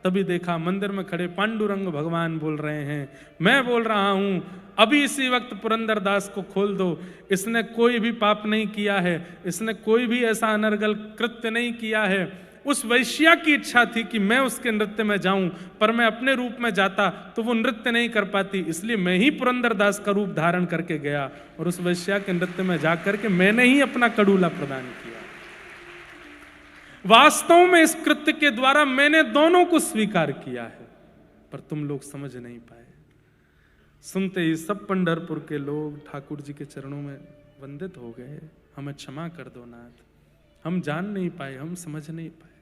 तभी देखा मंदिर में खड़े पांडुरंग भगवान बोल रहे हैं, मैं बोल रहा हूं, अभी इसी वक्त पुरंदरदास को खोल दो। इसने कोई भी पाप नहीं किया है, इसने कोई भी ऐसा अनर्गल कृत्य नहीं किया है। उस वैश्या की इच्छा थी कि मैं उसके नृत्य में जाऊं, पर मैं अपने रूप में जाता तो वो नृत्य नहीं कर पाती, इसलिए मैं ही पुरंदरदास का रूप धारण करके गया और उस वैश्या के नृत्य में जाकर के मैंने ही अपना कड़ूला प्रदान किया। वास्तव में इस कृत्य के द्वारा मैंने दोनों को स्वीकार किया है, पर तुम लोग समझ नहीं पाए। सुनते ही सब पंढरपुर के लोग ठाकुर जी के चरणों में वंदित हो गए। हमें क्षमा कर दो नाथ, हम जान नहीं पाए, हम समझ नहीं पाए।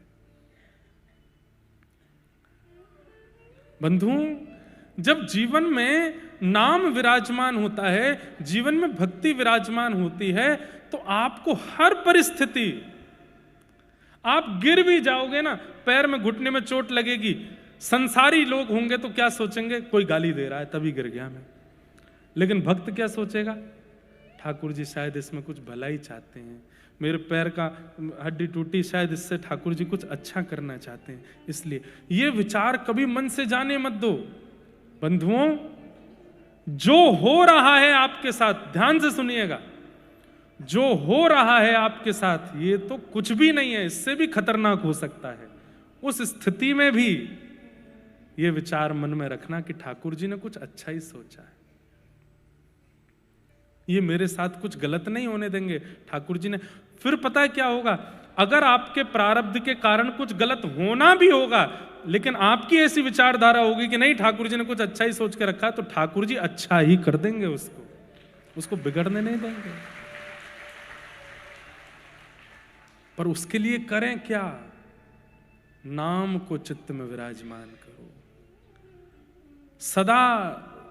बंधुओं, जब जीवन में नाम विराजमान होता है, जीवन में भक्ति विराजमान होती है, तो आपको हर परिस्थिति, आप गिर भी जाओगे ना, पैर में घुटने में चोट लगेगी, संसारी लोग होंगे तो क्या सोचेंगे, कोई गाली दे रहा है तभी गिर गया मैं। लेकिन भक्त क्या सोचेगा, ठाकुर जी शायद इसमें कुछ भलाई चाहते हैं, मेरे पैर का हड्डी टूटी, शायद इससे ठाकुर जी कुछ अच्छा करना चाहते हैं। इसलिए ये विचार कभी मन से जाने मत दो। बंधुओं, जो हो रहा है आपके साथ, ध्यान से सुनिएगा, जो हो रहा है आपके साथ ये तो कुछ भी नहीं है, इससे भी खतरनाक हो सकता है। उस स्थिति में भी ये विचार मन में रखना कि ठाकुर जी ने कुछ अच्छा ही सोचा है, ये मेरे साथ कुछ गलत नहीं होने देंगे ठाकुर जी ने। फिर पता है क्या होगा, अगर आपके प्रारब्ध के कारण कुछ गलत होना भी होगा, लेकिन आपकी ऐसी विचारधारा होगी कि नहीं ठाकुर जी ने कुछ अच्छा ही सोच के रखा, तो ठाकुर जी अच्छा ही कर देंगे, उसको बिगड़ने नहीं देंगे। पर उसके लिए करें क्या, नाम को चित्त में विराजमान करो, सदा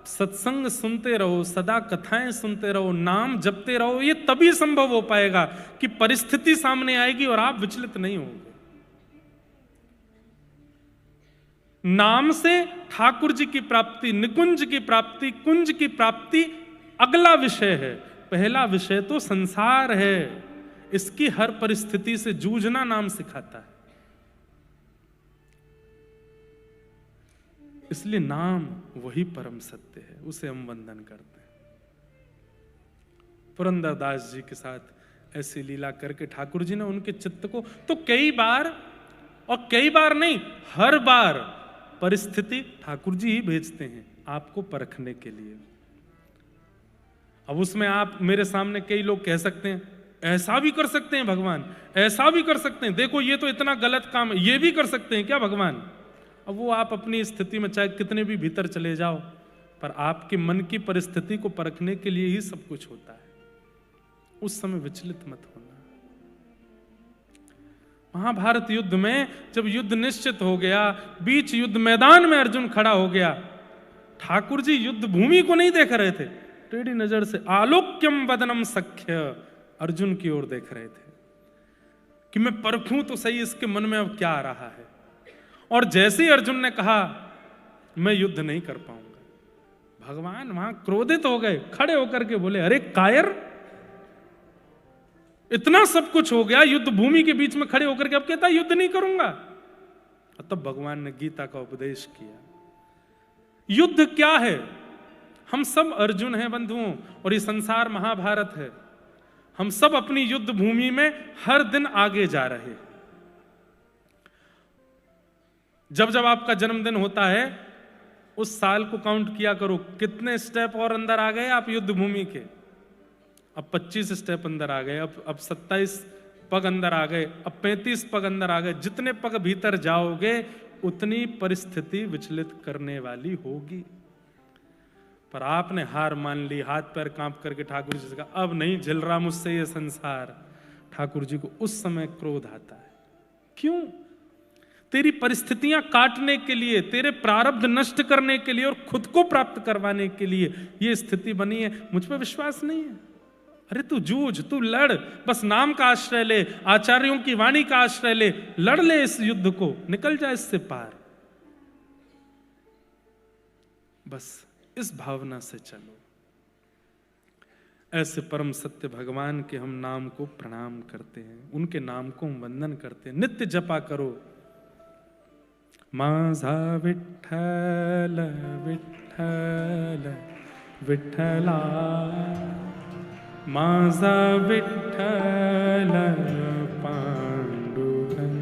सत्संग सुनते रहो, सदा कथाएं सुनते रहो, नाम जपते रहो। ये तभी संभव हो पाएगा कि परिस्थिति सामने आएगी और आप विचलित नहीं होंगे। नाम से ठाकुर जी की प्राप्ति, निकुंज की प्राप्ति, कुंज की प्राप्ति अगला विषय है, पहला विषय तो संसार है, इसकी हर परिस्थिति से जूझना नाम सिखाता है। इसलिए नाम वही परम सत्य है, उसे हम वंदन करते हैं। पुरंदरदास जी के साथ ऐसी लीला करके ठाकुर जी ने उनके चित्त को तो कई बार, और कई बार नहीं, हर बार परिस्थिति ठाकुर जी ही भेजते हैं आपको परखने के लिए। अब उसमें आप मेरे सामने कई लोग कह सकते हैं ऐसा भी कर सकते हैं भगवान, ऐसा भी कर सकते हैं, देखो ये तो इतना गलत काम है, ये भी कर सकते हैं क्या भगवान? अब वो आप अपनी स्थिति में चाहे कितने भी भीतर चले जाओ, पर आपके मन की परिस्थिति को परखने के लिए ही सब कुछ होता है। उस समय विचलित मत होना। महाभारत युद्ध में जब युद्ध निश्चित हो गया, बीच युद्ध मैदान में अर्जुन खड़ा हो गया, ठाकुर जी युद्ध भूमि को नहीं देख रहे थे, टेढ़ी नजर से आलोक्यम वदनम सख्य अर्जुन की ओर देख रहे थे कि मैं परखूं तो सही इसके मन में अब क्या आ रहा है। और जैसे ही अर्जुन ने कहा मैं युद्ध नहीं कर पाऊंगा, भगवान वहां क्रोधित हो गए, खड़े होकर के बोले अरे कायर, इतना सब कुछ हो गया, युद्ध भूमि के बीच में खड़े होकर के अब कहता युद्ध नहीं करूंगा। और तब भगवान ने गीता का उपदेश किया। युद्ध क्या है? हम सब अर्जुन हैं बंधुओं, और ये संसार महाभारत है। हम सब अपनी युद्ध भूमि में हर दिन आगे जा रहे हैं। जब जब आपका जन्मदिन होता है उस साल को काउंट किया करो, कितने स्टेप और अंदर आ गए आप युद्ध भूमि के। अब 25 स्टेप अंदर आ गए, अब 27 पग अंदर आ गए, अब 35 पग अंदर आ गए। जितने पग भीतर जाओगे उतनी परिस्थिति विचलित करने वाली होगी। पर आपने हार मान ली, हाथ पैर कांप करके ठाकुर जी से कहा अब नहीं झेल रहा मुझसे ये संसार। ठाकुर जी को उस समय क्रोध आता है। क्यों? तेरी परिस्थितियां काटने के लिए, तेरे प्रारब्ध नष्ट करने के लिए और खुद को प्राप्त करवाने के लिए ये स्थिति बनी है। मुझ पर विश्वास नहीं है? अरे तू जूझ, तू लड़, बस नाम का आश्रय ले, आचार्यों की वाणी का आश्रय ले, लड़ ले इस युद्ध को, निकल जा इससे पार। बस इस भावना से चलो। ऐसे परम सत्य भगवान के हम नाम को प्रणाम करते हैं, उनके नाम को हम वंदन करते हैं। नित्य जपा करो माझा विठ्ठल विठ्ठल विठ्ठला, माझा विठ्ठल पांडुरंग,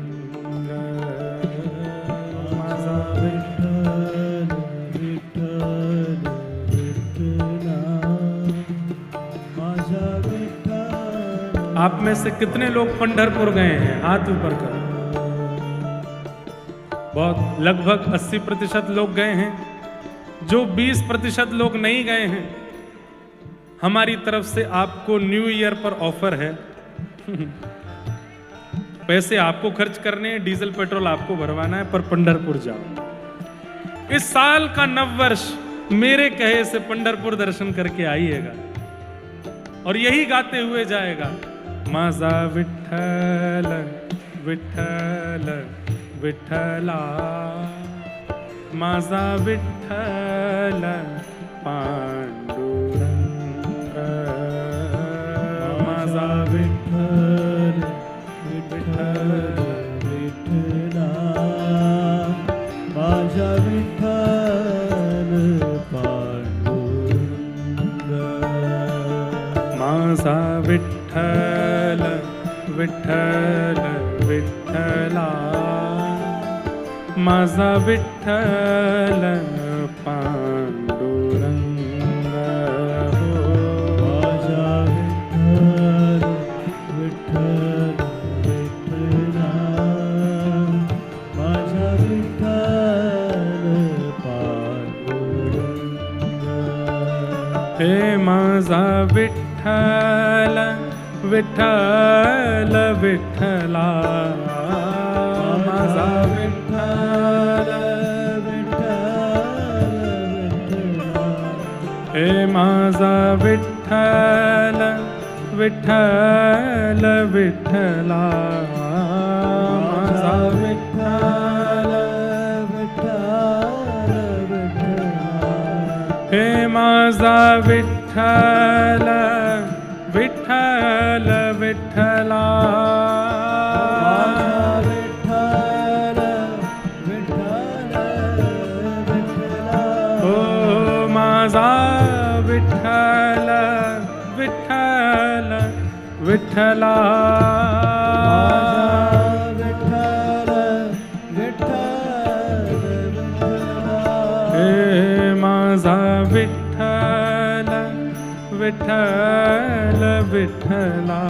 माझा विठ्ठल विठ्ठल विठ्ठला, माझा विठ्ठल। आप में से कितने लोग पंढरपुर गए हैं? हाथ ऊपर कर। बहुत, लगभग 80% लोग गए हैं। जो 20% लोग नहीं गए हैं, हमारी तरफ से आपको न्यू ईयर पर ऑफर है। पैसे आपको खर्च करने हैं, डीजल पेट्रोल आपको भरवाना है, पर पंढरपुर जाओ। इस साल का नववर्ष मेरे कहे से पंढरपुर दर्शन करके आइएगा और यही गाते हुए जाएगा माझा विठ्ठल विठ्ठल विठ्ठला, माझा विठ्ठल पांडुरंग, माझा विठ्ठल विठ्ठल विठ्ठला, माझा विठ्ठल पांडुरंग, माझा विठ्ठल विठ्ठल विठ्ठला, माझा विठ्ठल पांडुरंग, माझा विठ्ठल विठ्ठल विठ्ठला, माझा विठ्ठल पांडुरंग। हे माझा विठ्ठल विठ्ठल विठ्ठला, माझा विठ्ठल विठ्ठल विठ्ठला, हे माझा विठ्ठल विठ्ठल विठ्ठला, माझा विठ्ठल विठ्ठल विठ्ठला, हे माझा विठ्ठल विठ्ठल विठ्ठला विठ्ठल विठ्ठल विठ्ठला ओ माझा विठ्ठल विठ्ठल विठ्ठला विठ्ठल विठ्ठल विठ्ठला हे माझा विठ्ठल विठ्ठल विठ्ठला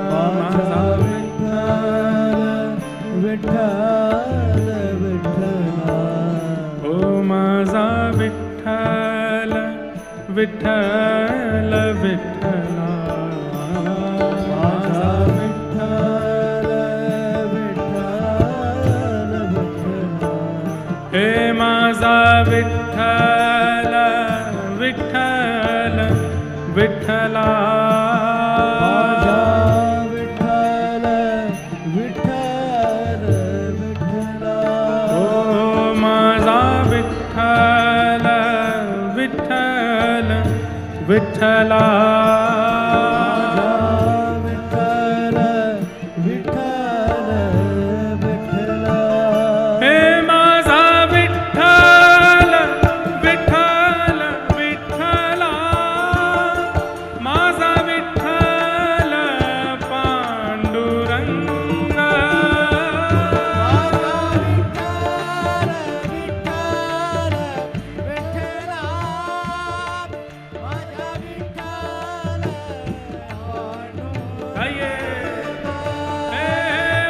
माझा विठ्ठल विठ्ठला ओ माझा विठ्ठल विठ्ठल विठ्ठला माझा विठ्ठल विठ्ठल विठ्ठला हे माझा विठ्ठल विठ्ठल विठ्ठला माझा विठ्ठल विठ्ठल विठ्ठला ओ माझा विठ्ठल विठ्ठल विठ्ठला विठ्ठल विठ्ठल विठ्ठला हे माझा विठ्ठल विठ्ठल विठ्ठला माझा विठ्ठल पांडुरंग माझा विठ्ठल विठ्ठल विठ्ठला माझा विठ्ठल हे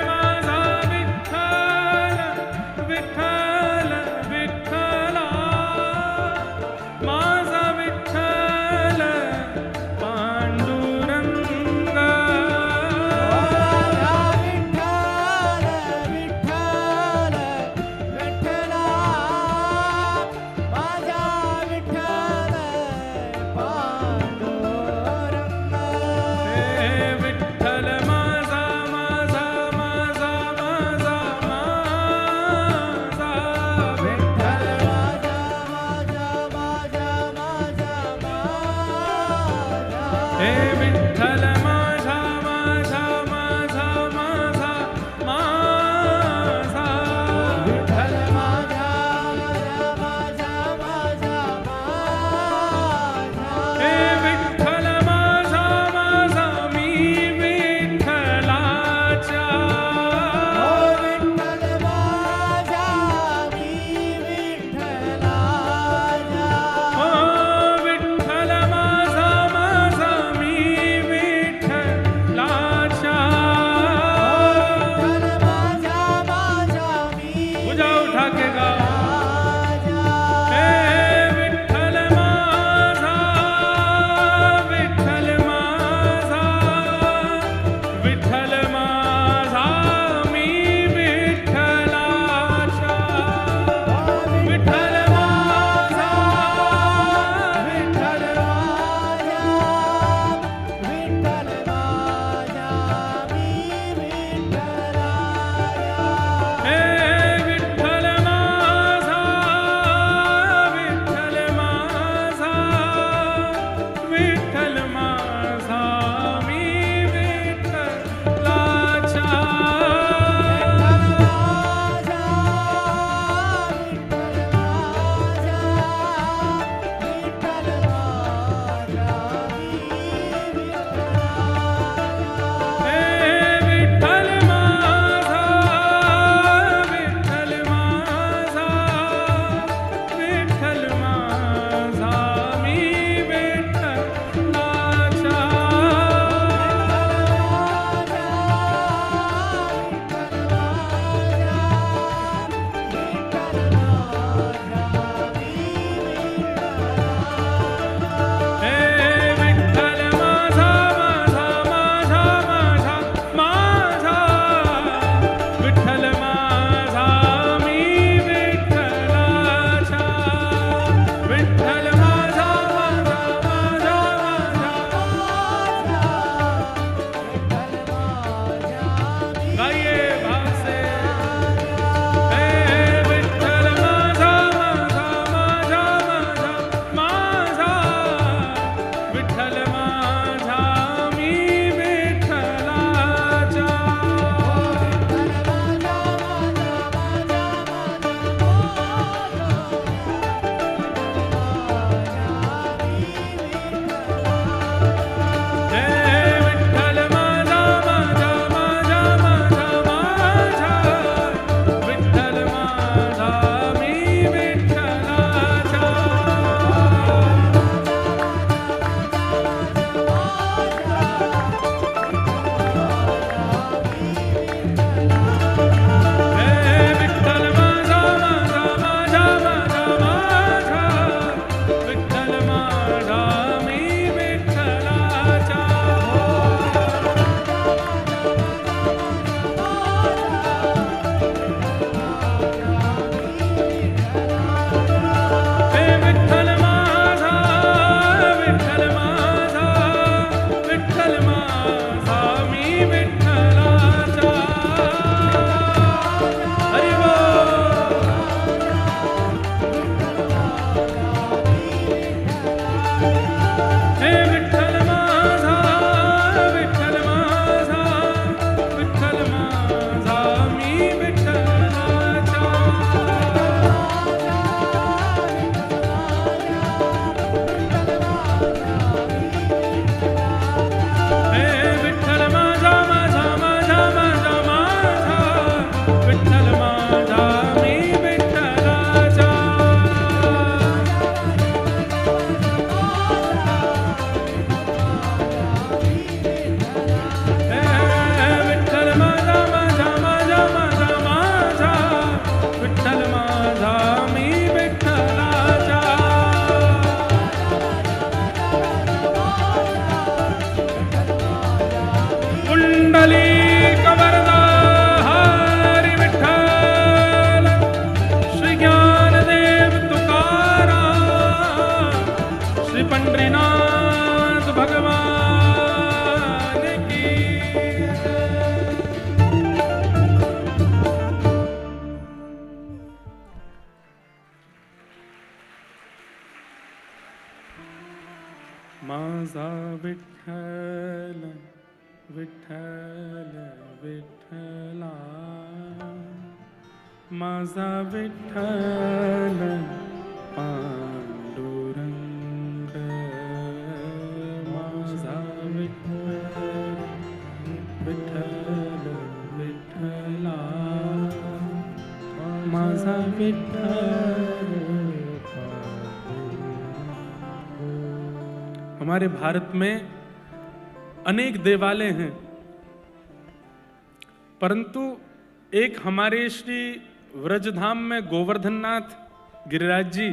माझा विठ्ठल विठ्ठल विठ्ठला माझा विठ्ठल पांडुरंग माझा विठ्ठल विठ्ठल विठ्ठला माझा विठ्ठल पांडुरंग हे विठ्ठल माझा माझा माझा माझा माझा विठ्ठल माझा माझा माझा माझा माझा हे विठ्ठल माझा माझा माझा माझा माझा विठ्ठल माझा माझा माझा माझा हे विठ्ठल माझा माझा मी विठ्ठलाच्या ओ विठ्ठल माझा मी विठ्ठलाचा ओ विठ्ठल माझा माझा मी पंडरीनाथ भगवान की। माझा विठ्ठल विठ्ठल विठ्ठला, माझा विठ्ठल पांडुरंग, माझा विठ्ठल विठ्ठल विठ्ठला, माझा विठ्ठल। हमारे भारत में अनेक देवालय हैं, परंतु एक हमारे श्री व्रजधाम में गोवर्धननाथ गिरिराज जी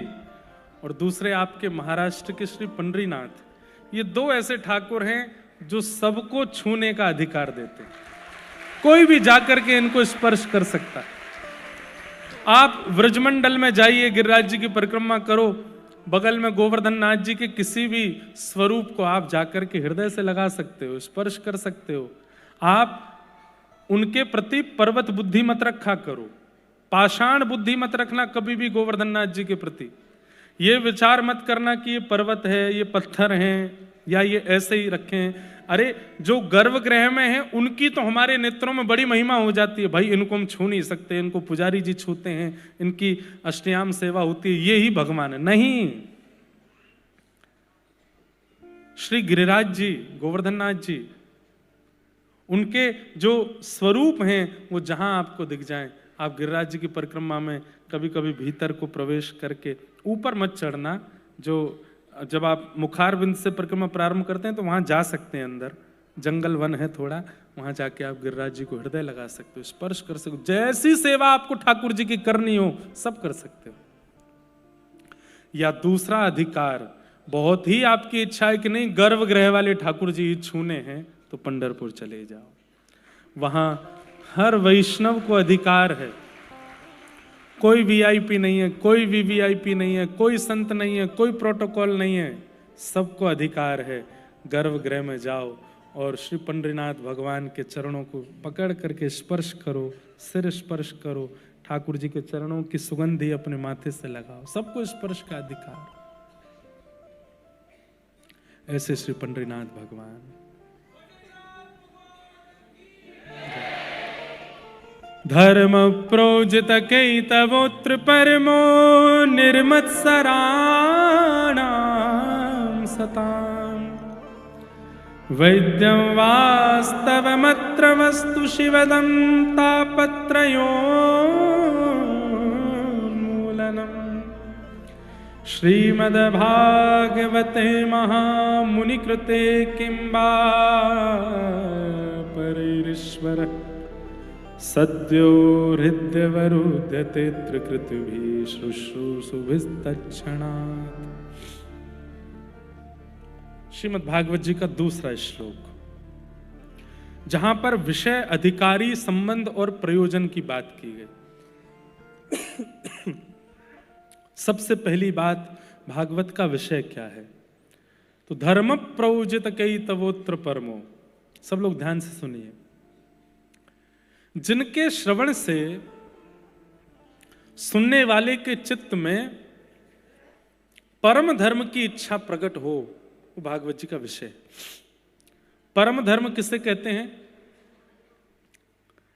और दूसरे आपके महाराष्ट्र के श्री पंडरीनाथ, ये दो ऐसे ठाकुर हैं जो सबको छूने का अधिकार देते हैं। कोई भी जाकर के इनको स्पर्श कर सकता है। आप व्रजमंडल में जाइए, गिरिराज जी की परिक्रमा करो, बगल में गोवर्धन नाथ जी के किसी भी स्वरूप को आप जाकर के हृदय से लगा सकते हो, स्पर्श कर सकते हो। आप उनके प्रति पर्वत बुद्धि मत रखा करो, पाषाण बुद्धि मत रखना कभी भी गोवर्धन नाथ जी के प्रति। ये विचार मत करना कि ये पर्वत है, ये पत्थर हैं, या ये ऐसे ही रखें। अरे जो गर्भगृह में है उनकी तो हमारे नेत्रों में बड़ी महिमा हो जाती है। भाई इनको हम छू नहीं सकते, इनको पुजारी जी छूते हैं, इनकी अष्टयाम सेवा होती है, ये ही भगवान है। नहीं, श्री गिरिराज जी, गोवर्धन नाथ जी, उनके जो स्वरूप हैं वो जहां आपको दिख जाएं, आप गिरिराज जी की परिक्रमा में कभी कभी भीतर को प्रवेश करके, ऊपर मत चढ़ना, जो जब आप मुखारविंद से परिक्रमा प्रारंभ करते हैं तो वहां जा सकते हैं, अंदर जंगल वन है थोड़ा, वहां जाके आप गिरिराज जी को हृदय लगा सकते हो, स्पर्श कर सकते हो। जैसी सेवा आपको ठाकुर जी की करनी हो सब कर सकते हो। या दूसरा अधिकार, बहुत ही आपकी इच्छा है कि नहीं गर्भगृह वाले ठाकुर जी छूने हैं, तो पंढरपुर चले जाओ, वहां हर वैष्णव को अधिकार है। कोई वीआईपी नहीं है, कोई वीवीआईपी नहीं है, कोई संत नहीं है, कोई प्रोटोकॉल नहीं है, सबको अधिकार है। गर्भगृह में जाओ और श्री पंडरीनाथ भगवान के चरणों को पकड़ करके स्पर्श करो, सिर स्पर्श करो, ठाकुर जी के चरणों की सुगंधी अपने माथे से लगाओ, सबको स्पर्श का अधिकार। ऐसे श्री पंडरीनाथ भगवान। धर्म प्रोजित कैतवोत्र परमो निर्मत्सराणां सतां, वैद्यं वास्तवमत्र वस्तु शिवदं तापत्रयोन्मूलनम्। श्रीमद्भागवते महामुनिकृते किं वा परैरीश्वर सद्यो हृदयवरुध्यते त्रिकृतिभिः शुश्रूषुभिस्तत्क्षणात्। श्रीमद् भागवत जी का दूसरा श्लोक, जहां पर विषय, अधिकारी, संबंध और प्रयोजन की बात की गई। सबसे पहली बात, भागवत का विषय क्या है? तो धर्म प्रयोजित कैतवोत्र परमो। सब लोग ध्यान से सुनिए। जिनके श्रवण से सुनने वाले के चित्त में परम धर्म की इच्छा प्रकट हो, वो भागवत जी का विषय। परम धर्म किसे कहते हैं?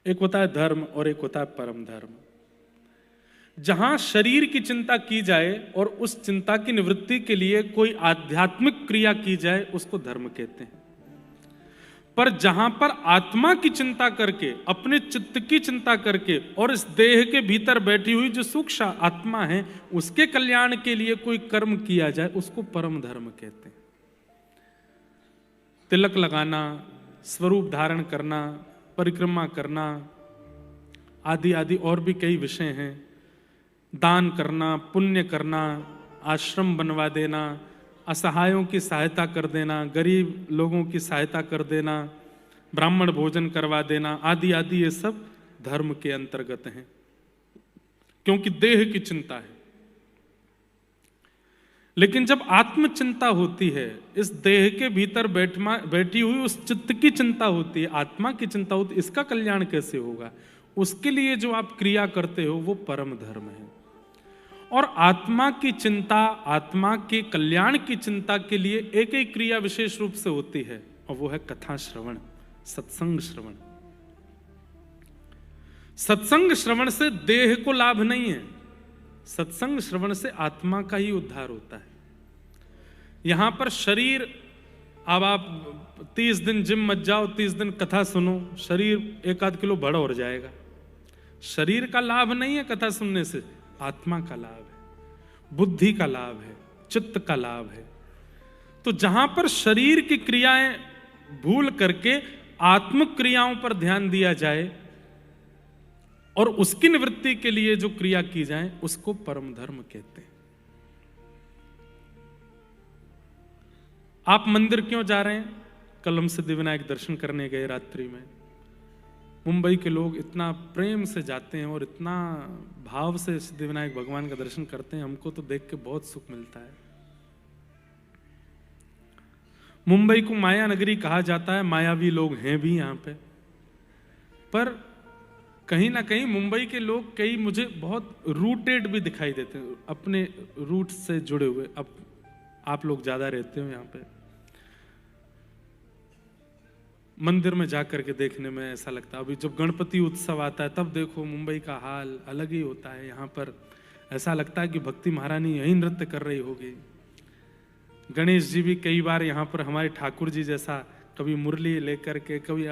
एक होता है धर्म और एक होता है परम धर्म। जहां शरीर की चिंता की जाए और उस चिंता की निवृत्ति के लिए कोई आध्यात्मिक क्रिया की जाए, उसको धर्म कहते हैं। पर जहां पर आत्मा की चिंता करके, अपने चित्त की चिंता करके और इस देह के भीतर बैठी हुई जो सूक्ष्म आत्मा है उसके कल्याण के लिए कोई कर्म किया जाए, उसको परम धर्म कहते हैं। तिलक लगाना, स्वरूप धारण करना, परिक्रमा करना आदि आदि और भी कई विषय हैं। दान करना, पुण्य करना, आश्रम बनवा देना, असहायों की सहायता कर देना, गरीब लोगों की सहायता कर देना, ब्राह्मण भोजन करवा देना आदि आदि, ये सब धर्म के अंतर्गत हैं, क्योंकि देह की चिंता है। लेकिन जब आत्मचिंता होती है, इस देह के भीतर बैठी हुई उस चित्त की चिंता होती है, आत्मा की चिंता होती है, इसका कल्याण कैसे होगा, उसके लिए जो आप क्रिया करते हो वो परम धर्म है। और आत्मा की चिंता, आत्मा के कल्याण की चिंता के लिए एक ही क्रिया विशेष रूप से होती है, और वो है कथा श्रवण, सत्संग श्रवण। सत्संग श्रवण से देह को लाभ नहीं है, सत्संग श्रवण से आत्मा का ही उद्धार होता है। यहां पर शरीर, अब आप 30 दिन जिम मत जाओ, 30 दिन कथा सुनो, शरीर 1-8 किलो बड़ा हो जाएगा। शरीर का लाभ नहीं है कथा सुनने से, आत्मा का लाभ है, बुद्धि का लाभ है, चित्त का लाभ है। तो जहां पर शरीर की क्रियाएं भूल करके आत्म क्रियाओं पर ध्यान दिया जाए और उसकी निवृत्ति के लिए जो क्रिया की जाए, उसको परम धर्म कहते हैं। आप मंदिर क्यों जा रहे हैं? कल हम सिद्धिविनायक दर्शन करने गए रात्रि में। मुंबई के लोग इतना प्रेम से जाते हैं और इतना भाव से सिद्धिविनायक भगवान का दर्शन करते हैं, हमको तो देख के बहुत सुख मिलता है। मुंबई को माया नगरी कहा जाता है, मायावी लोग हैं भी यहां पे, पर कहीं ना कहीं मुंबई के लोग कई मुझे बहुत रूटेड भी दिखाई देते हैं, अपने रूट से जुड़े हुए। अब आप लोग ज्यादा रहते हो यहां पे, मंदिर में जाकर के देखने में ऐसा लगता है। अभी जब गणपति उत्सव आता है तब देखो मुंबई का हाल अलग ही होता है। यहाँ पर ऐसा लगता है कि भक्ति महारानी यही नृत्य कर रही होगी। गणेश जी भी कई बार यहाँ पर हमारे ठाकुर जी जैसा कभी मुरली लेकर के, कभी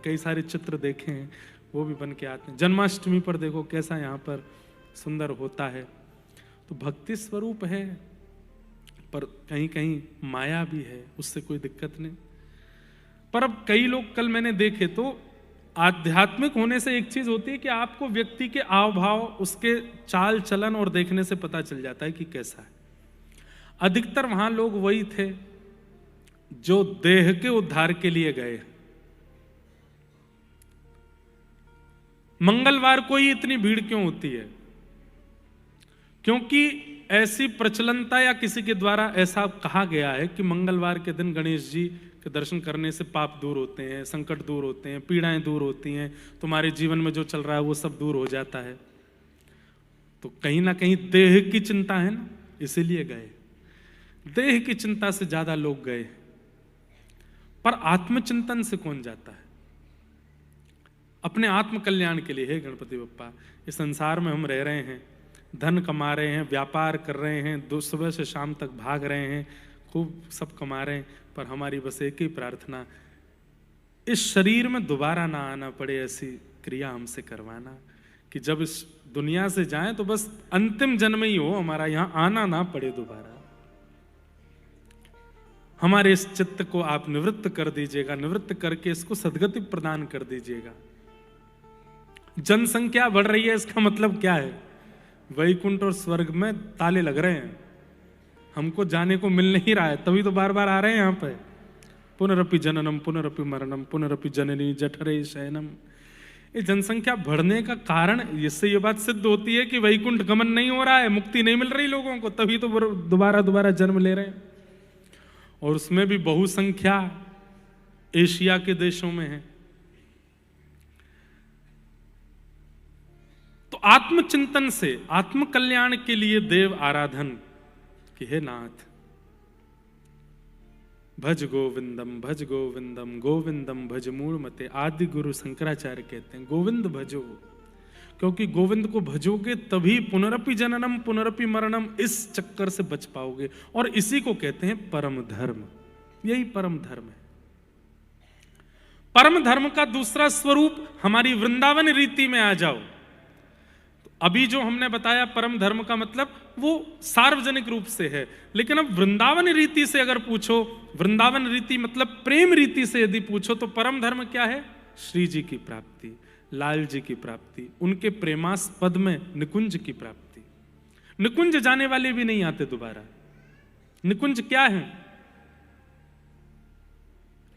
कई सारे चित्र देखे हैं, वो भी बन के आते हैं। जन्माष्टमी पर देखो कैसा यहाँ पर सुंदर होता है। तो भक्ति स्वरूप है, पर कहीं कहीं माया भी है, उससे कोई दिक्कत नहीं। पर अब कई लोग कल मैंने देखे तो आध्यात्मिक होने से एक चीज होती है कि आपको व्यक्ति के आव भाव, उसके चाल चलन और देखने से पता चल जाता है कि कैसा है। अधिकतर वहां लोग वही थे जो देह के उद्धार के लिए गए। मंगलवार को ही इतनी भीड़ क्यों होती है? क्योंकि ऐसी प्रचलनता या किसी के द्वारा ऐसा कहा गया है कि मंगलवार के दिन गणेश जी के दर्शन करने से पाप दूर होते हैं, संकट दूर होते हैं, पीड़ाएं दूर होती हैं, तुम्हारे जीवन में जो चल रहा है वो सब दूर हो जाता है। तो कहीं ना कहीं देह की चिंता है ना, इसीलिए गए। देह की चिंता से ज्यादा लोग गए, पर आत्मचिंतन से कौन जाता है? अपने आत्म कल्याण के लिए। हे गणपति बप्पा, इस संसार में हम रह रहे हैं, धन कमा रहे हैं, व्यापार कर रहे हैं, सुबह से शाम तक भाग रहे हैं, खूब सब कमा रहे हैं, पर हमारी बस एक ही प्रार्थना, इस शरीर में दोबारा ना आना पड़े। ऐसी क्रिया हमसे करवाना कि जब इस दुनिया से जाएं तो बस अंतिम जन्म ही हो हमारा, यहां आना ना पड़े दोबारा। हमारे इस चित्त को आप निवृत्त कर दीजिएगा, निवृत्त करके इसको सद्गति प्रदान कर दीजिएगा। जनसंख्या बढ़ रही है, इसका मतलब क्या है? वैकुंठ और स्वर्ग में ताले लग रहे हैं, हमको जाने को मिल नहीं रहा है, तभी तो बार बार आ रहे हैं यहाँ पे। पुनरपि जननम पुनरपि मरणम पुनरपि जननी जठरे शयनम। ये जनसंख्या बढ़ने का कारण, इससे ये बात सिद्ध होती है कि वैकुंठ गमन नहीं हो रहा है, मुक्ति नहीं मिल रही लोगों को, तभी तो दोबारा जन्म ले रहे हैं। और उसमें भी बहुसंख्या एशिया के देशों में है। तो आत्मचिंतन से, आत्म कल्याण के लिए देव आराधन कि हे नाथ, भज गोविंदम गोविंदम भज मूल मते। आदि गुरु शंकराचार्य कहते हैं गोविंद भजो, क्योंकि गोविंद को भजोगे तभी पुनरपि जननम पुनरपि मरणम, इस चक्कर से बच पाओगे। और इसी को कहते हैं परम धर्म। यही परम धर्म है। परम धर्म का दूसरा स्वरूप, हमारी वृंदावन रीति में आ जाओ। अभी जो हमने बताया परम धर्म का मतलब वो सार्वजनिक रूप से है, लेकिन अब वृंदावन रीति से अगर पूछो, वृंदावन रीति मतलब प्रेम रीति से यदि पूछो, तो परम धर्म क्या है? श्री जी की प्राप्ति, लाल जी की प्राप्ति, उनके प्रेमास्पद में निकुंज की प्राप्ति। निकुंज जाने वाले भी नहीं आते दोबारा। निकुंज क्या है?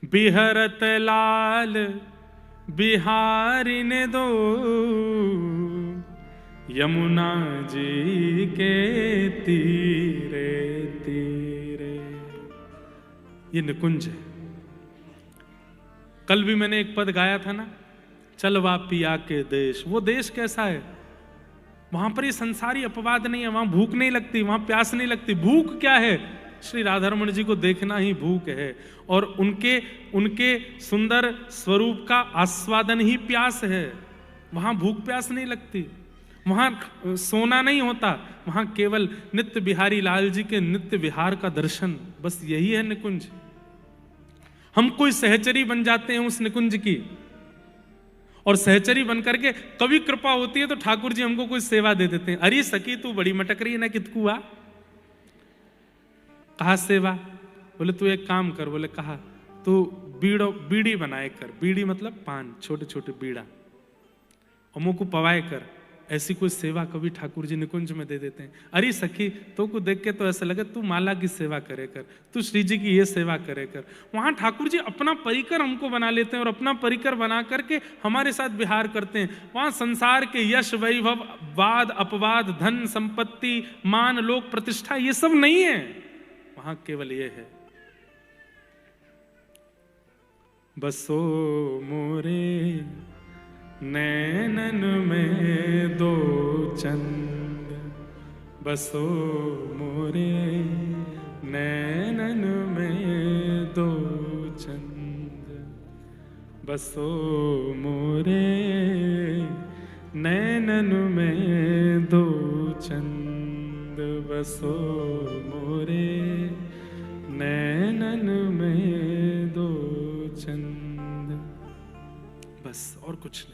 बिहरत लाल बिहारी ने दो, यमुना जी के तीरे तीरे। ये निकुंज है। कल भी मैंने एक पद गाया था ना, चलवा पिया के देश। वो देश कैसा है? वहां पर ये संसारी अपवाद नहीं है, वहां भूख नहीं लगती, वहां प्यास नहीं लगती। भूख क्या है? श्री राधारमण जी को देखना ही भूख है, और उनके सुंदर स्वरूप का आस्वादन ही प्यास है। वहां भूख प्यास नहीं लगती, वहां सोना नहीं होता, वहां केवल नित्य बिहारी लाल जी के नित्य विहार का दर्शन, बस यही है निकुंज। हम कोई सहचरी बन जाते हैं उस निकुंज की, और सहचरी बन करके कभी कृपा होती है तो ठाकुर जी हमको कोई सेवा दे देते हैं। अरे सखी तू बड़ी मटक रही है ना, कितकू आ कहा सेवा? बोले तू एक काम कर। बोले कहा? तू बीड़ी बनाए कर। बीड़ी मतलब पान, छोटे छोटे बीड़ा, और मुंह को पवाए कर। ऐसी कोई सेवा कभी ठाकुर जी निकुंज में दे देते हैं। अरे सखी तो को देख के तो ऐसा लगे तू माला की सेवा करे कर, तू श्री जी की ये सेवा करे कर। वहां ठाकुर जी अपना परिकर हमको बना लेते हैं, और अपना परिकर बना करके हमारे साथ विहार करते हैं। वहां संसार के यश वैभव वाद अपवाद धन संपत्ति मान लोक प्रतिष्ठा ये सब नहीं है, वहां केवल ये है, बसो मोरे नैनन में दो चंद, बसो मोरे नैनन में दो चंद, बसो मोरे नैनन में दो चंद, बसो मोरे नैनन में दो चंद। बस और कुछ नहीं।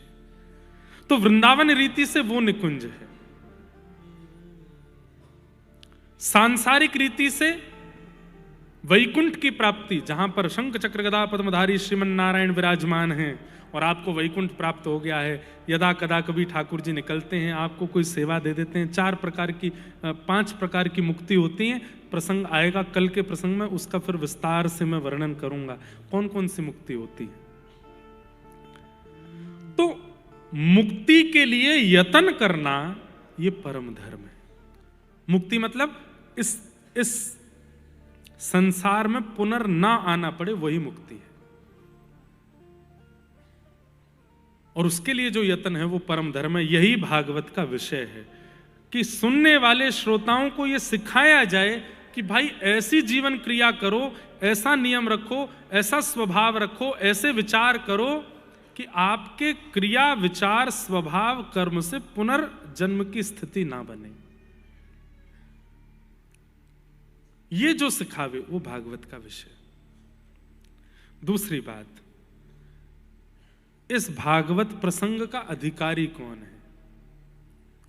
तो वृंदावन रीति से वो निकुंज है। सांसारिक रीति से वैकुंठ की प्राप्ति, जहां पर शंख चक्र गदा पद्मधारी श्रीमन नारायण विराजमान हैं, और आपको वैकुंठ प्राप्त हो गया है। यदा कदा कभी ठाकुर जी निकलते हैं, आपको कोई सेवा दे देते हैं। 5 प्रकार की मुक्ति होती है। प्रसंग आएगा कल के प्रसंग में, उसका फिर विस्तार से मैं वर्णन करूंगा कौन कौन सी मुक्ति होती है। तो मुक्ति के लिए यत्न करना ये परम धर्म है। मुक्ति मतलब इस संसार में पुनर्ना आना पड़े, वही मुक्ति है। और उसके लिए जो यत्न है वो परम धर्म है। यही भागवत का विषय है कि सुनने वाले श्रोताओं को यह सिखाया जाए कि भाई ऐसी जीवन क्रिया करो, ऐसा नियम रखो, ऐसा स्वभाव रखो, ऐसे विचार करो कि आपके क्रिया विचार स्वभाव कर्म से पुनर्जन्म की स्थिति ना बने। ये जो सिखावे वो भागवत का विषय। दूसरी बात, इस भागवत प्रसंग का अधिकारी कौन है?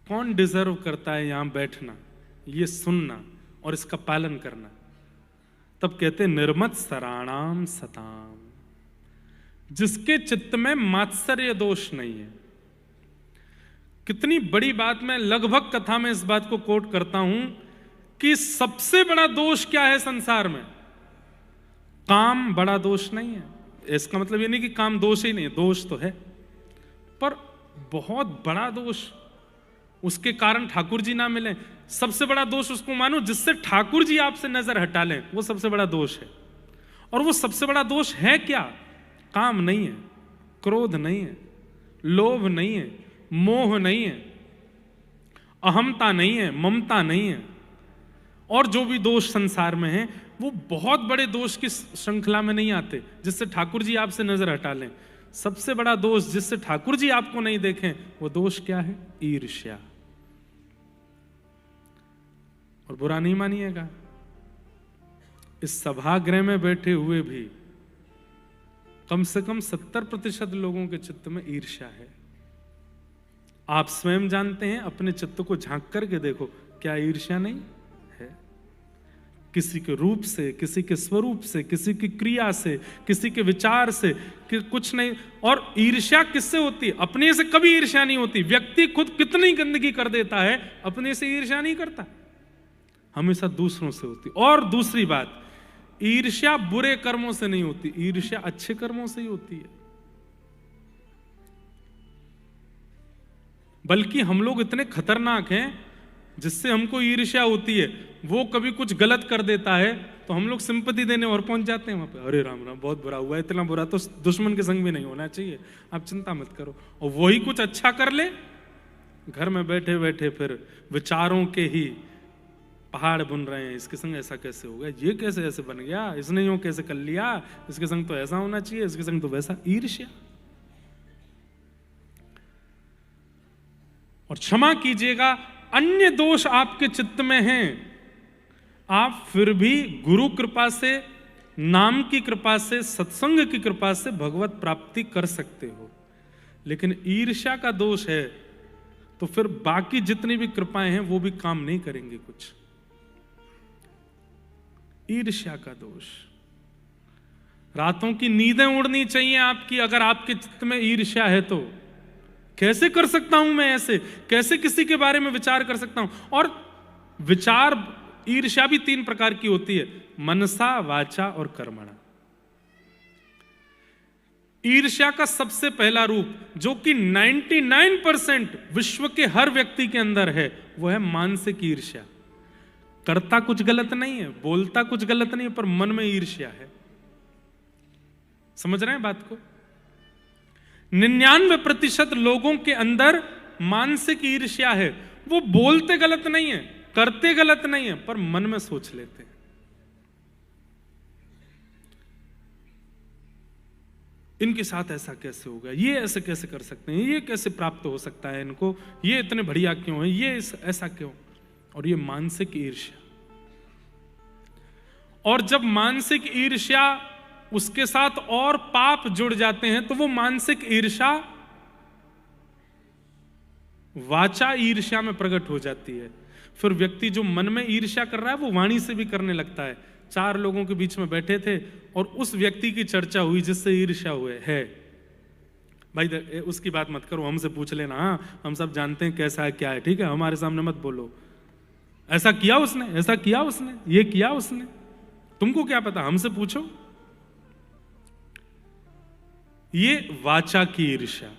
कौन डिजर्व करता है यहां बैठना, ये सुनना और इसका पालन करना? तब कहते निर्मत सराणाम सताम, जिसके चित्त में मात्सर्य दोष नहीं है। कितनी बड़ी बात, मैं लगभग कथा में इस बात को कोट करता हूं कि सबसे बड़ा दोष क्या है संसार में? काम बड़ा दोष नहीं है। इसका मतलब ये नहीं कि काम दोष ही नहीं है, दोष तो है, पर बहुत बड़ा दोष। उसके कारण ठाकुर जी ना मिले, सबसे बड़ा दोष उसको मानो जिससे ठाकुर जी आपसे नजर हटा लें, वो सबसे बड़ा दोष है। और वो सबसे बड़ा दोष है क्या? काम नहीं है, क्रोध नहीं है, लोभ नहीं है, मोह नहीं है, अहमता नहीं है, ममता नहीं है, और जो भी दोष संसार में है वो बहुत बड़े दोष की श्रृंखला में नहीं आते जिससे ठाकुर जी आपसे नजर हटा लें। सबसे बड़ा दोष जिससे ठाकुर जी आपको नहीं देखें, वो दोष क्या है? ईर्ष्या। और बुरा नहीं मानिएगा, इस सभागृह में बैठे हुए भी कम से कम 70% लोगों के चित्त में ईर्ष्या है। आप स्वयं जानते हैं, अपने चित्त को झांक करके देखो, क्या ईर्ष्या नहीं है? किसी के रूप से, किसी के स्वरूप से, किसी की क्रिया से, किसी के विचार से, कि कुछ नहीं। और ईर्ष्या किससे होती है? अपने से कभी ईर्ष्या नहीं होती। व्यक्ति खुद कितनी गंदगी कर देता है, अपने से ईर्ष्या नहीं करता, हमेशा दूसरों से होती। और दूसरी बात, ईर्ष्या बुरे कर्मों से नहीं होती, ईर्ष्या अच्छे कर्मों से ही होती है। बल्कि हम लोग इतने खतरनाक हैं, जिससे हमको ईर्ष्या होती है वो कभी कुछ गलत कर देता है तो हम लोग सिंपैथी देने और पहुंच जाते हैं वहां पे, अरे राम राम बहुत बुरा हुआ, इतना बुरा तो दुश्मन के संग भी नहीं होना चाहिए, आप चिंता मत करो। और वही कुछ अच्छा कर ले, घर में बैठे बैठे फिर विचारों के ही पहाड़ बुन रहे हैं, इसके संग ऐसा कैसे हो गया, ये कैसे ऐसे बन गया, इसने यूं कैसे कर लिया, इसके संग तो ऐसा होना चाहिए, इसके संग तो वैसा। ईर्ष्या। और क्षमा कीजिएगा, अन्य दोष आपके चित्त में हैं, आप फिर भी गुरु कृपा से, नाम की कृपा से, सत्संग की कृपा से भगवत प्राप्ति कर सकते हो। लेकिन ईर्ष्या का दोष है तो फिर बाकी जितनी भी कृपाएं हैं वो भी काम नहीं करेंगे कुछ। ईर्ष्या का दोष, रातों की नींदें उड़नी चाहिए आपकी अगर आपके चित्त में ईर्ष्या है तो। कैसे कर सकता हूं मैं ऐसे, कैसे किसी के बारे में विचार कर सकता हूं। और विचार, ईर्ष्या भी 3 प्रकार की होती है, मनसा, वाचा और कर्मणा। ईर्ष्या का सबसे पहला रूप जो कि 99% विश्व के हर व्यक्ति के अंदर है वो है मानसिक ईर्ष्या। करता कुछ गलत नहीं है, बोलता कुछ गलत नहीं है, पर मन में ईर्ष्या है। समझ रहे हैं बात को? 99% लोगों के अंदर मानसिक ईर्ष्या है। वो बोलते गलत नहीं है, करते गलत नहीं है, पर मन में सोच लेते हैं। इनके साथ ऐसा कैसे होगा, ये ऐसे कैसे कर सकते हैं, ये कैसे प्राप्त हो सकता है इनको, ये इतने बढ़िया क्यों है, ये ऐसा क्यों। और ये मानसिक ईर्ष्या। और जब मानसिक ईर्ष्या उसके साथ और पाप जुड़ जाते हैं तो वो मानसिक ईर्ष्या वाचा ईर्ष्या में प्रकट हो जाती है। फिर व्यक्ति जो मन में ईर्ष्या कर रहा है वो वाणी से भी करने लगता है। 4 लोगों के बीच में बैठे थे और उस व्यक्ति की चर्चा हुई जिससे ईर्ष्या हुए है, भाई उसकी बात मत करो, हमसे पूछ लेना, हाँ हम सब जानते हैं कैसा है क्या है, ठीक है, हमारे सामने मत बोलो, ऐसा किया उसने, ऐसा किया उसने, ये किया उसने, तुमको क्या पता, हमसे पूछो। ये वाचा की ईर्ष्या।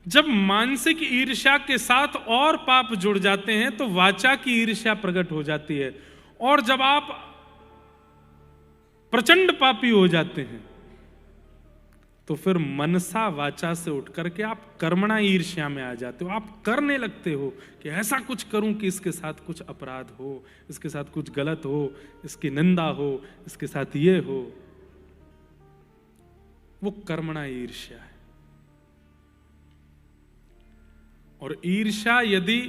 जब मानसिक ईर्ष्या के साथ और पाप जुड़ जाते हैं तो वाचा की ईर्ष्या प्रकट हो जाती है। और जब आप प्रचंड पापी हो जाते हैं तो फिर मनसा वाचा से उठ करके आप कर्मणा ईर्ष्या में आ जाते हो। आप करने लगते हो कि ऐसा कुछ करूं कि इसके साथ कुछ अपराध हो, इसके साथ कुछ गलत हो, इसकी निंदा हो, इसके साथ ये हो। वो कर्मणा ईर्ष्या है। और ईर्ष्या यदि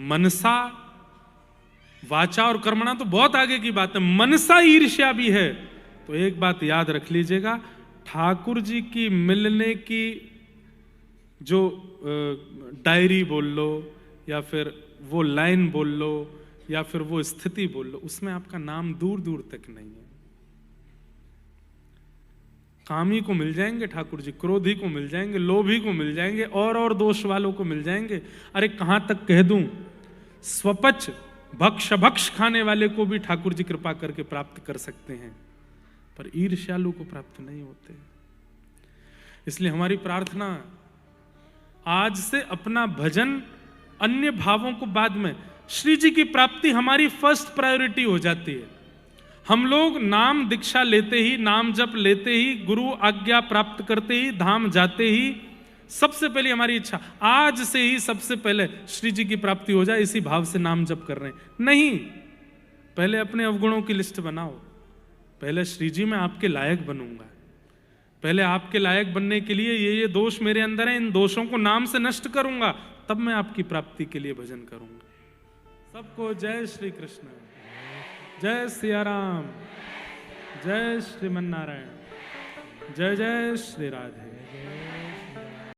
मनसा, वाचा और कर्मणा तो बहुत आगे की बात है, मनसा ईर्ष्या भी है तो एक बात याद रख लीजिएगा, ठाकुर जी की मिलने की जो डायरी बोल लो या फिर वो लाइन बोल लो या फिर वो स्थिति बोल लो, उसमें आपका नाम दूर दूर तक नहीं है। कामी को मिल जाएंगे ठाकुर जी, क्रोधी को मिल जाएंगे, लोभी को मिल जाएंगे, और दोष वालों को मिल जाएंगे। अरे कहां तक कह दूं, स्वपच भक्ष खाने वाले को भी ठाकुर जी कृपा करके प्राप्त कर सकते हैं, पर ईर्ष्यालु को प्राप्त नहीं होते। इसलिए हमारी प्रार्थना, आज से अपना भजन अन्य भावों को बाद में, श्री जी की प्राप्ति हमारी फर्स्ट प्रायोरिटी हो जाती है। हम लोग नाम दीक्षा लेते ही, नाम जप लेते ही, गुरु आज्ञा प्राप्त करते ही, धाम जाते ही सबसे पहले हमारी इच्छा, आज से ही सबसे पहले श्री जी की प्राप्ति हो जाए, इसी भाव से नाम जप कर रहे हैं। नहीं, पहले अपने अवगुणों की लिस्ट बनाओ। पहले श्री जी मैं आपके लायक बनूंगा, पहले आपके लायक बनने के लिए ये दोष मेरे अंदर है, इन दोषों को नाम से नष्ट करूंगा, तब मैं आपकी प्राप्ति के लिए भजन करूंगा। सबको जय श्री कृष्ण, जय सिया राम, जय श्रीमन नारायण, जय जय श्री राधे।